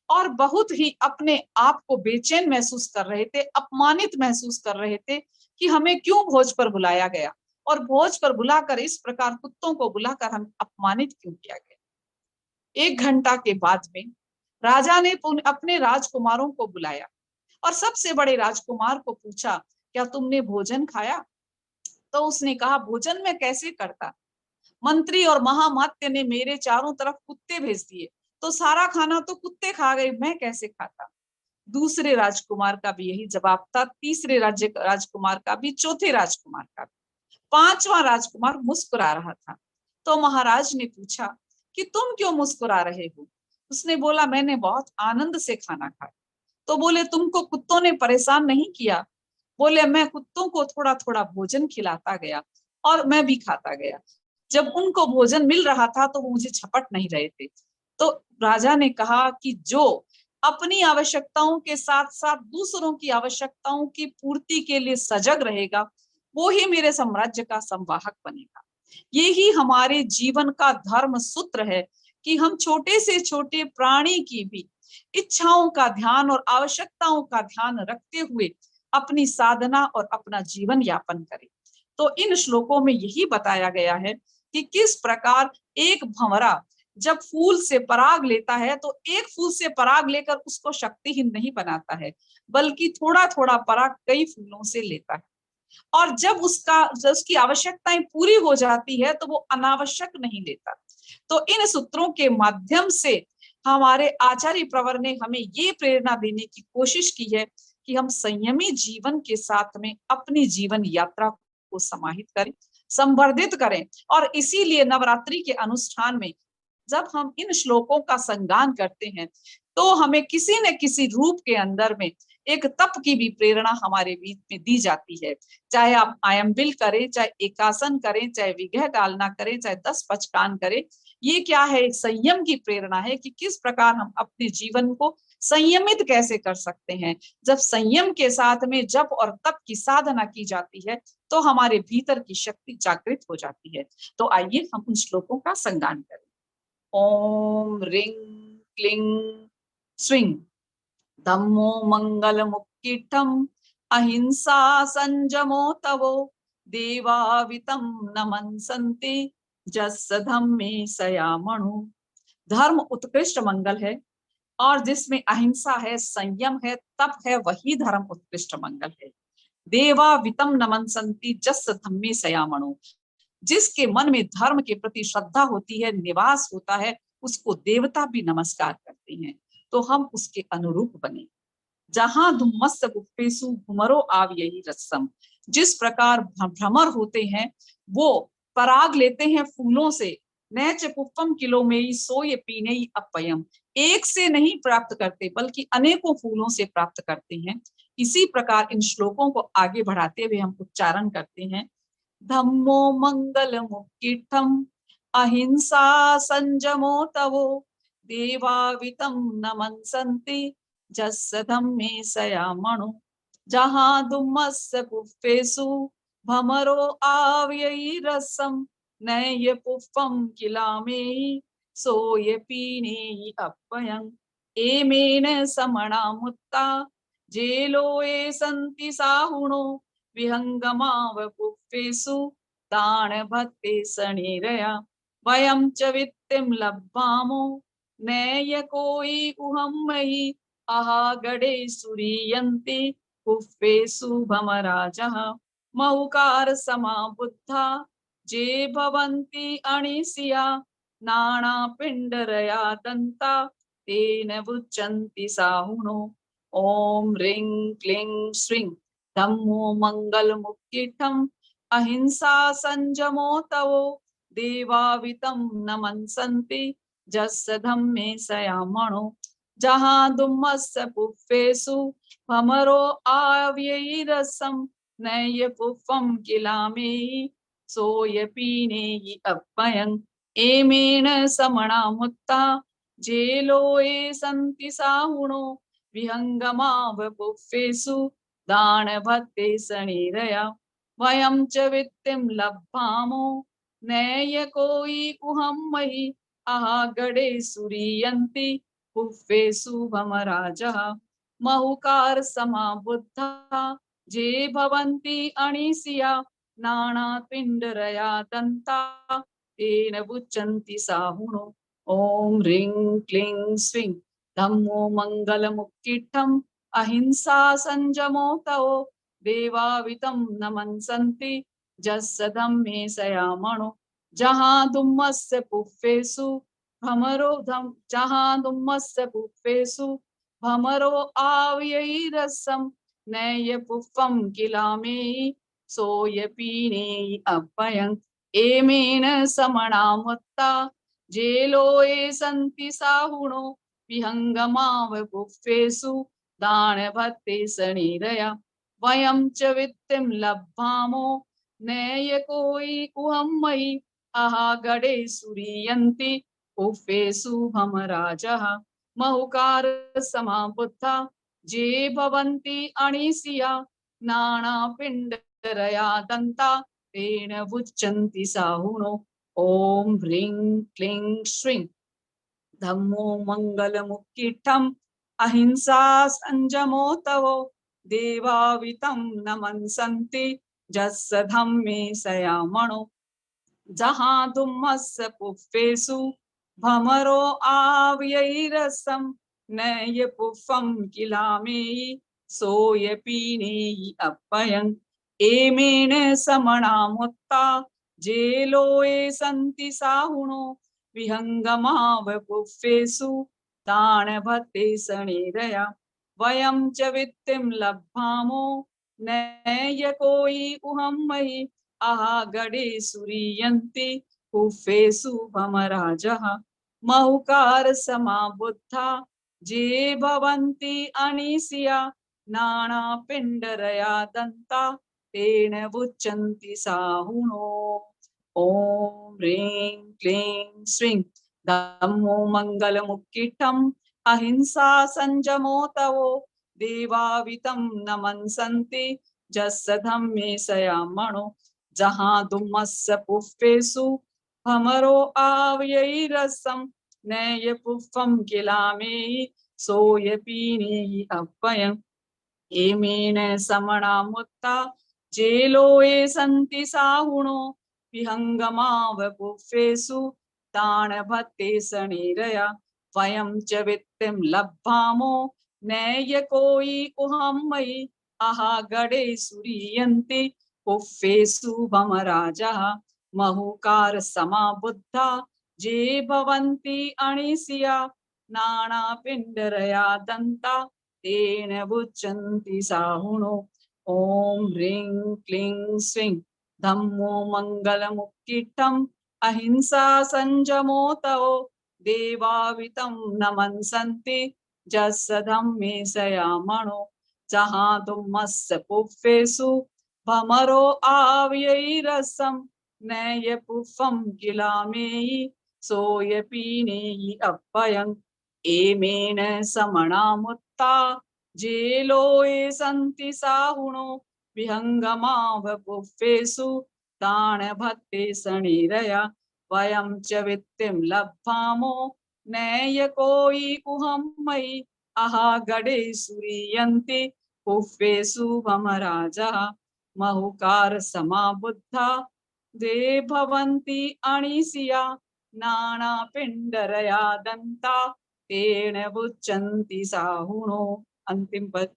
और बहुत ही अपने आप को बेचैन महसूस कर रहे थे, अपमानित महसूस कर रहे थे कि हमें क्यों भोज पर बुलाया गया और भोज पर बुलाकर इस प्रकार कुत्तों को बुलाकर हम अपमानित क्यों किया गया। 1 घंटा के बाद में राजा ने अपने राजकुमारों को बुलाया और सबसे बड़े राजकुमार को पूछा, क्या तुमने भोजन खाया? तो उसने कहा, भोजन में कैसे करता, मंत्री और महामात्य ने मेरे चारों तरफ कुत्ते भेज दिए तो सारा खाना तो कुत्ते खा गए, मैं कैसे खाता। दूसरे राजकुमार का भी यही जवाब था, तीसरे राजकुमार का भी, चौथे राजकुमार का भी। 5वां राजकुमार मुस्कुरा रहा था। तो महाराज ने पूछा कि तुम क्यों मुस्कुरा रहे हो? उसने बोला, मैंने बहुत आनंद से खाना खाया। तो बोले, तुमको कुत्तों ने परेशान नहीं किया? बोले, मैं कुत्तों को थोड़ा थोड़ा भोजन खिलाता गया और मैं भी खाता गया। जब उनको भोजन मिल रहा था तो वो मुझे झपट नहीं रहे थे। तो राजा ने कहा कि जो अपनी आवश्यकताओं के साथ साथ दूसरों की आवश्यकताओं की पूर्ति के लिए सजग रहेगा, वो ही मेरे साम्राज्य का संवाहक बनेगा। यही हमारे जीवन का धर्म सूत्र है कि हम छोटे से छोटे प्राणी की भी इच्छाओं का ध्यान और आवश्यकताओं का ध्यान रखते हुए अपनी साधना और अपना जीवन यापन करें। तो इन श्लोकों में यही बताया गया है कि किस प्रकार एक भंवरा जब फूल से पराग लेता है तो एक फूल से पराग लेकर उसको शक्तिहीन नहीं बनाता है, बल्कि थोड़ा थोड़ा पराग कई फूलों से लेता है। और जब उसकी आवश्यकताएं पूरी हो जाती है तो वो अनावश्यक नहीं लेता। तो इन सूत्रों के माध्यम से हमारे आचार्य प्रवर ने हमें ये प्रेरणा देने की कोशिश की है कि हम संयमी जीवन के साथ में अपनी जीवन यात्रा को समाहित करें संवर्धित करें। और इसीलिए नवरात्रि के अनुष्ठान में जब हम इन श्लोकों का संगान करते हैं तो हमें किसी न किसी रूप के अंदर में एक तप की भी प्रेरणा हमारे बीच में दी जाती है। चाहे आप आयम्बिल करें, चाहे एकासन करें, चाहे विग्रह गालना करें, चाहे 10 पचकान करें, ये क्या है, एक संयम की प्रेरणा है कि किस प्रकार हम अपने जीवन को संयमित कैसे कर सकते हैं। जब संयम के साथ में जप और तप की साधना की जाती है तो हमारे भीतर की शक्ति जागृत हो जाती है। तो आइए हम उन श्लोकों का संगान करें। ओम ह्रीं क्लीं श्रीं धम्मो मंगल मुक्कीटम अहिंसा संजमो तवो देवावितम नमन संति जस्स धम्मे सयामणु। धर्म उत्कृष्ट मंगल है और जिसमें अहिंसा है, संयम है, तप है, वही धर्म उत्कृष्ट मंगल है। देवावितम नमन संति जस्स धम्मे सयामणु। जिसके मन में धर्म के प्रति श्रद्धा होती है, निवास होता है, उसको देवता भी नमस्कार करते हैं। तो हम उसके अनुरूप बने। जहां धुम्मस्य गुप्पेषु भ्रमरो आव्ययी रसम। जिस प्रकार भ्रमर होते हैं वो पराग लेते हैं फूलों से, नैच पुष्पम किलोमेयी सोय पीनेयी अपयम। एक से नहीं प्राप्त करते बल्कि अनेकों फूलों से प्राप्त करते हैं। इसी प्रकार इन श्लोकों को आगे बढ़ाते हुए हम उच्चारण करते हैं। धम्मो मंगल मुक्कीटम अहिंसा संजमो तवो देवावितम नमन संति जस्स धम्मे सयामणु। जहां धुम्मस्य पुष्पेषु भ्रमरो आव्ययी रसम नैय पुष्पम किलामेयी सोय पीनेयी अपयं। एमेन समणा मुत्ता जेलोए सन्ति साहुणो विहंगमाव पुष्पेषु ताण भक्ते सणिरया। वयं च वित्तिं लब्धामो नैय कोई उहं मयि अहागडे सुरीयन्ति पुष्पेषु भमराजः। महुकार समाबुद्धा जे भवन्ति अणिसिया नाना पिंडरया दन्ता तेन बुच्यन्ति साहुनो। ओम ह्रीं क्लीं श्रीं धम्मो मंगल मुक्कीटम अहिंसा संजमो तवो देवावितम नमन संति जस्स धम्मे सयामणो। जहां धुम्मस्य पुष्पेषु भ्रमरो आव्ययी रसम नैय पुष्पम किलामेयी सोय पीनेयी अपयं। एमेन समणा मुत्ता जेलोए सन्ति साहुणो विहंगमाव पुष्पेषु दान भक्ते सणिरया। वयं च वित्तिं लब्धामो नैय कोई उहं मयि अहागडे सुरीयन्ति पुष्पेषु भमराजः। महुकार समाबुद्धा जे भवन्ति अणिसिया नाना पिंडरया दन्ता तेन बुच्यन्ति साहुनो। ओम ह्रीं क्लीं श्रीं धम्मो मंगल मुक्कीटम अहिंसा संजमो तवो देवावितम नमन संति जस्स धम्मे सयामणो। जहां धुम्मस्य पुष्पेषु जहां धुम्मस्य पुष्पेषु भ्रमरो आव्ययी रसम नैय पुष्पम किलामेयी सोय पीनेयी अपयं। एमेन समणा मुत्ता जेलोए सन्ति साहुणो विहंगमाव पुष्पेषु दान भक्ते सणिरया। वयं च वित्तिं लब्धामो नैय कोई उहं मयि अहागडे सुरीयन्ति पुष्पेषु भमराजः। महुकार समाबुद्धा जे भवन्ति अणिसिया नाना पिंडरया दन्ता तेन बुच्यन्ति साहुनो। ओम ह्रीं क्लीं श्रीं धम्मो मंगल मुक्कीटम अहिंसा संजमो तवो देवावितम नमन संति जस्स धम्मे सयामणो। जहां धुम्मस्य पुष्पेषु भ्रमरो आव्ययी रसम नैय पुष्पम किलामेयी सोय पीनेयी अपयं। एमेन समणा मुत्ता जेलोए सन्ति साहुणो विहंगमाव पुष्पेषु ताण भक्ते सणिरया। वयं च वित्तिं लब्धामो नैय कोई उहं मयि आगडे सूर्यन्ति कुफेषु भमराजः महुकार समाबुद्धा जे भवन्ति अनीस्या नानापिण्डरया दन्ता तेन बुच्यन्ति साहुनो। ॐ ह्रीं क्लीं श्रीं धम्मो मङ्गलमुक्किटम् अहिंसा संयमो तवो देवावितं नमन्सन्ति जस्य धम्मे सयामणो जहाँ दुमस्य पुष्पेषु भमरो आवयैरसं नय पुष्पं किलामेयि सोऽयपीनेयि अव्ययम् एमेन समणा मुक्ता जेलोये सन्ति साहुणो विहङ्गमाव पुष्पेषु ताणभत्ते शनिरया वयं च वित्तिं लब्धामो नैय कोयि उहं मयि आहागडे सूर्यन्ति पुष्पेषु भमराजः महुकार समाबुद्धा जे भवन्ति अनीस्या नानापिण्डरया दन्ता तेन बुच्यन्ति साहुनो। ॐ ह्रीं क्लीं श्रीं धम्मो मङ्गलमुक्किटम् अहिंसा संयमो तवो देवावितं नमन्सन्ति जस्य धम्मे सयामणो जहाँ दुमस्य पुष्पेषु भमरो आवयैरसं नय पुष्पं किलामेयि सोऽयपीनेयि अव्ययम् एमेन समणा मुक्ता जेलोये सन्ति साहुणो विहङ्गमाव पुष्पेषु ताणभत्ते शनिरया वयं च वित्तिं लब्धामो नैय कोयि उहं मयि आहागडे सूर्यन्ति पुष्पेषु भमराजः महुकार समाबुद्धा दे भवन्ति अनीस्या नानापिण्डरया दन्ता तेन बुच्यन्ति साहुनो। अंतिम पद।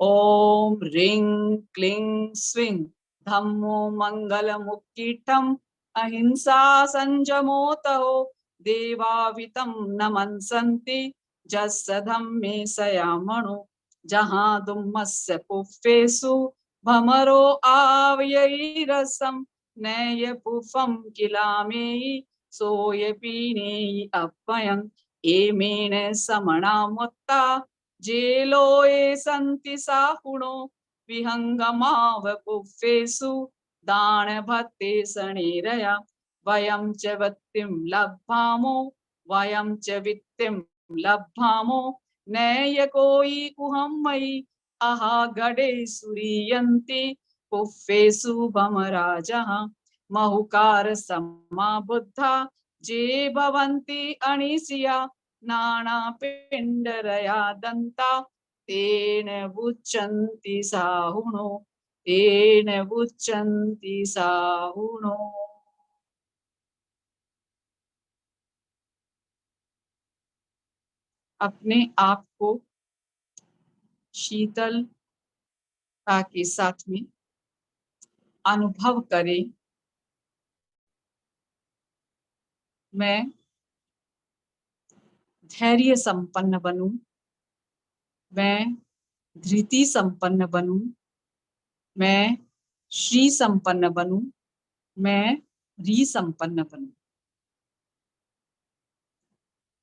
ॐ ह्रीं क्लीं श्रीं धम्मो मङ्गलमुक्किटम् अहिंसा संयमो तवो देवावितं नमन्सन्ति जस्य धम्मे सयामणो जहाँ दुमस्य पुष्पेषु भमरो आवयैरसं नय पुष्पं किलामेयि सोऽयपीनेयि अव्ययम् एमेन समणा मुक्ता जेलोये सन्ति साहुणो विहङ्गमाव पुष्पेषु दानभत्ते शनिरया वयं च वित्तिं लब्धामो नैय कोयि उहं मयि आहागडे सूर्यन्ति पुष्पेषु भमराजः महुकार समाबुद्धा जे भवन्ति अनीस्या नानापिण्डरया दन्ता तेन बुच्यन्ति साहुनो तेन बुच्यन्ति साहुनो। अपने आप को शीतलता के साथ में अनुभव करें। मैं धैर्य संपन्न बनूं, मैं धृति संपन्न बनूं, मैं श्री संपन्न बनूं, मैं री संपन्न बनूं।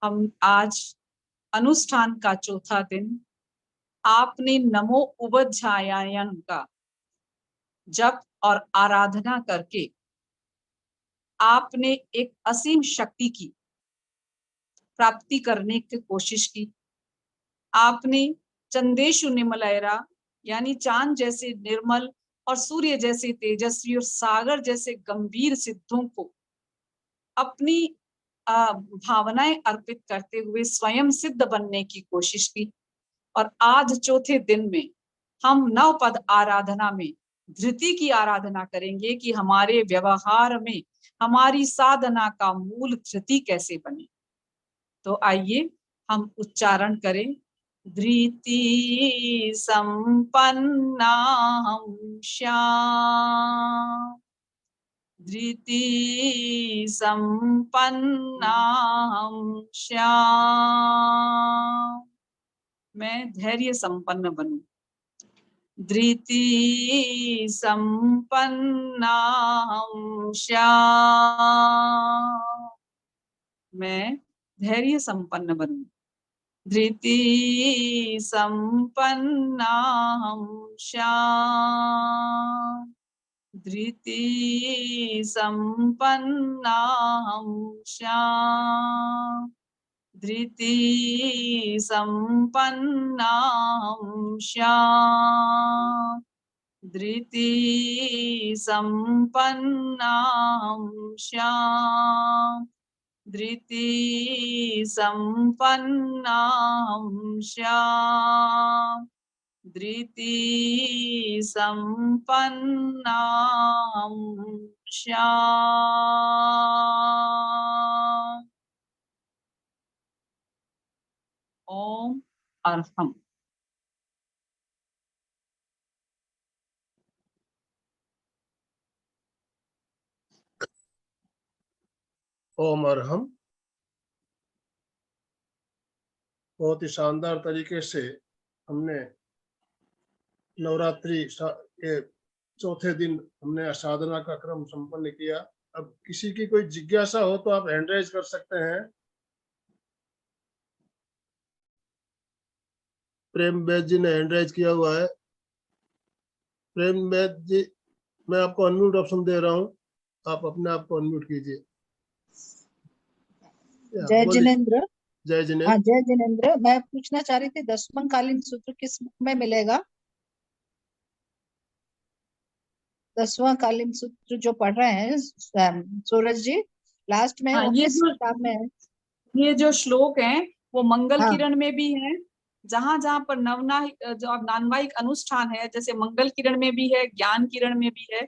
हम आज अनुष्ठान का चौथा दिन आपने नमो उपाध्यायायन का जप और आराधना करके आपने एक असीम शक्ति की प्राप्ति करने की कोशिश की। आपने चंदेशु निमलयरा यानी चांद जैसे निर्मल और सूर्य जैसे तेजस्वी और सागर जैसे गंभीर सिद्धों को अपनी भावनाएं अर्पित करते हुए स्वयं सिद्ध बनने की कोशिश की। और आज चौथे दिन में हम नवपद आराधना में धृति की आराधना करेंगे कि हमारे व्यवहार में हमारी साधना का मूल धृति कैसे बने। तो आइए हम उच्चारण करें। धृति संपन्ना हम श्याम, धृति संपन्ना हम श्याम। मैं धैर्य संपन्न बनूं, धृति संपन्नाहं स्याम्। मैं धैर्य संपन्न बनूं। धृति संपन्नाहं स्याम्। धृति संपन्नाहं स्याम्। धृति संपन्नाहं स्याम्। धृति संपन्नाहं स्याम्। धृति संपन्नाहं स्याम्। धृति संपन्नाहं स्याम्। ओम अर्हम्। ओम अर्हम्। बहुत ही शानदार तरीके से हमने नवरात्रि के चौथे दिन हमने साधना का क्रम संपन्न किया। अब किसी की कोई जिज्ञासा हो तो आप हैंड रेज कर सकते हैं। प्रेम बैद जी ने हैंड रेज किया हुआ है। प्रेम बैद जी, मैं आपको अनम्यूट ऑप्शन दे रहा हूँ, आप अपने आप को अनम्यूट कीजिए। जय जिनेंद्र। जय जिनेंद्र। हाँ, जय जिनेंद्र। मैं पूछना चाह रही थी 10वां कालीन सूत्र किस बुक में मिलेगा? 10वां कालीन सूत्र जो पढ़ रहे हैं सूरज जी, लास्ट में वो किस किताब में है? ये जो श्लोक हैं वो मंगल हाँ। किरण में भी है। जहां जहां पर जो नानवाहिक अनुष्ठान है, जैसे मंगल किरण में भी है, ज्ञान किरण में भी है।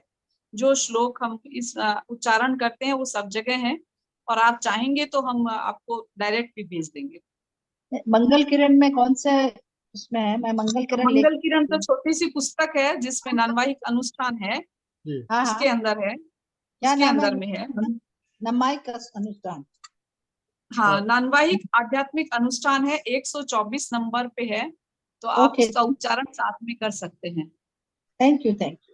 जो श्लोक हम इस उच्चारण करते हैं वो सब जगह है, और आप चाहेंगे तो हम आपको डायरेक्ट भी भेज देंगे। मंगल किरण में कौन से उसमें है? मैं मंगल किरण मंगल किरण तो छोटी सी पुस्तक है जिसमें नानवाहिक अनुष्ठान है, हाँ, उसके अंदर है। क्या उसके नाम है? अंदर में है नामायिक अनुष्ठान। हाँ, नानवाहिक आध्यात्मिक अनुष्ठान है, 124 नंबर पे है, तो आप ओके। उसका उच्चारण साथ में कर सकते हैं। Thank you, thank you.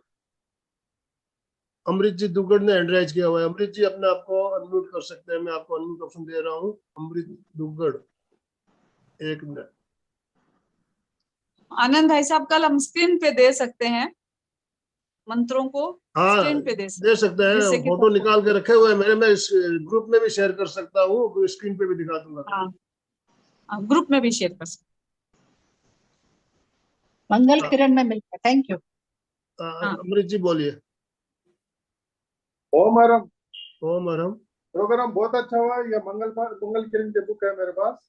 Amrit ji Duggar ने हैंड राइज किया हुआ है। अमृत जी अपने आप को अनम्यूट कर सकते हैं, मैं आपको अनम्यूट ऑप्शन दे रहा हूँ। अमृत दुग्गड़, एक मिनट। आनंद भाई साहब, कल हम स्क्रीन पे दे सकते हैं मंत्रों को, हाँ, स्क्रीन पे दे सकते हैं। जिससे कि फोटो निकाल के रखे हुए हैं मेरे, मैं इस ग्रुप में भी शेयर कर सकता हूँ, स्क्रीन पे भी दिखा दूंगा। हाँ, ग्रुप में भी शेयर कर सकते। मंगल किरण में मिलता है। Thank you. अमृत जी बोलिए। ओम अर्हम्। ओम अर्हम्। प्रोग्राम बहुत अच्छा हुआ। ये मंगल किरण की बुक है मेरे पास।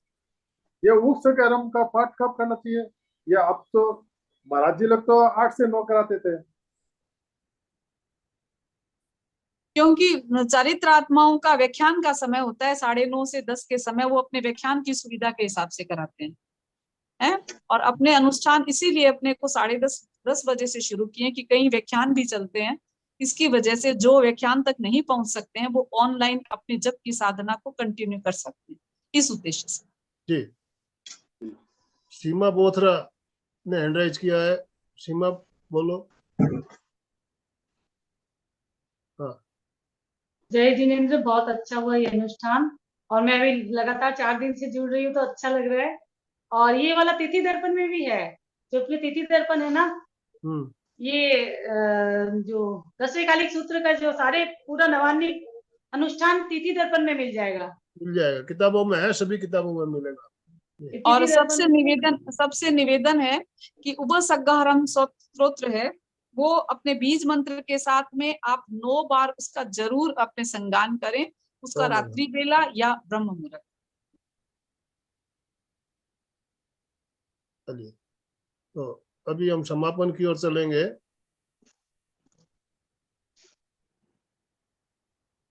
ये उस कर्म का पाठ कब करना चाहिए? ये अब तो महाराज जी लोग तो 8 से 9 कराते थे। क्योंकि चरित्र आत्माओं का व्याख्यान का समय होता है 9:30 से 10 के समय, वो अपने व्याख्यान की सुविधा के हिसाब से कराते हैं। और अपने अनुष्ठान इसीलिए अपने को 10:30 बजे से शुरू किए कि कई व्याख्यान भी चलते हैं। इसकी वजह से जो व्याख्यान तक नहीं पहुंच सकते हैं वो ऑनलाइन अपने जप की साधना को कंटिन्यू कर सकते हैं, इस उद्देश्य से। जी, सीमा बोथरा ने हैंड राइज किया है। सीमा बोलो। हाँ। जय जिनेंद्र, बहुत अच्छा हुआ ये अनुष्ठान, और मैं अभी लगातार 4 दिन से जुड़ रही हूँ तो अच्छा लग रहा है। और ये वाला तिथि दर्पण में भी है, जो अपने तिथि दर्पण है ना, ये जो 10वें कालिक सूत्र का जो सारे पूरा नवान्निक अनुष्ठान तिथि दर्पण में मिल जाएगा। मिल जाएगा, किताबों में है, सभी किताबों में मिलेगा। और सबसे निवेदन है कि उपसग्रहम स्तोत्र है, वो अपने बीज मंत्र के साथ में आप 9 बार उसका जरूर अपने संगान करें, उसका रात्रि बेला या ब्रह्म मुहूर्त। चलिए, तो अभी हम समापन की ओर चलेंगे।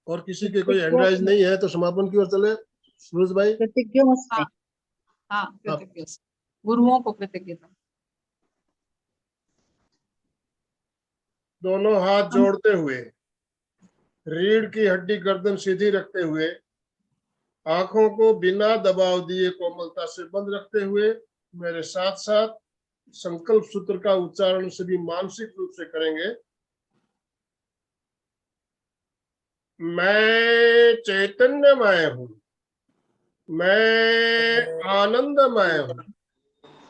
और किसी के कोई हैंड राइज नहीं है तो समापन की ओर चले। सूरज भाई। कृतज्ञ। हाँ, कृतज्ञ, गुरुओं को कृतज्ञता। दोनों हाथ जोड़ते हुए, रीढ़ की हड्डी गर्दन सीधी रखते हुए, आंखों को बिना दबाव दिए कोमलता से बंद रखते हुए मेरे साथ साथ संकल्प सूत्र का उच्चारण सभी मानसिक रूप से करेंगे। मैं चैतन्यमय हूँ, मैं आनंदमय हूँ,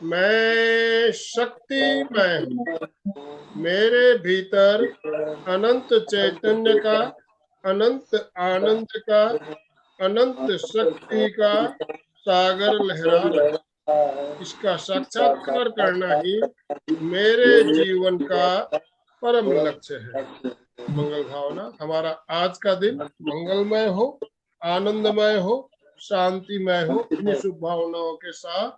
मैं शक्तिमय हूँ। मेरे भीतर अनंत चैतन्य का, अनंत आनंद का, अनंत शक्ति का सागर लहरा रहा है। इसका साक्षात्कार करना ही मेरे जीवन का परम लक्ष्य है। मंगल भावना। हमारा आज का दिन मंगलमय हो, आनंदमय हो, शांतिमय हो। इन्हीं शुभ भावनाओं के साथ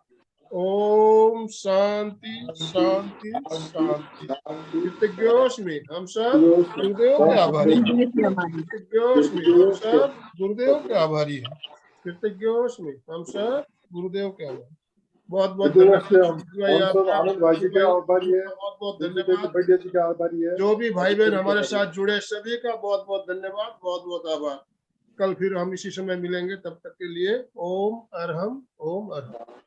ओम शांति शांति शांति। कृतज्ञोस्मि। हम सब गुरुदेव के आभारी हैं। कृतज्ञोस्मि। हम सब गुरुदेव के आभारी हैं। कृतज्ञोस्मि। हम सब गुरुदेव के आभारी। बहुत बहुत हम सब आनंद भाई जी के आभारी है, बहुत बहुत बिरजू धन्यवाद। बढ़िया जी के आभारी है। जो भी भाई बहन हमारे साथ जुड़े सभी का बहुत बहुत धन्यवाद, बहुत बहुत आभार। कल फिर हम इसी समय मिलेंगे, तब तक के लिए ओम अरहम, ओम अरहम।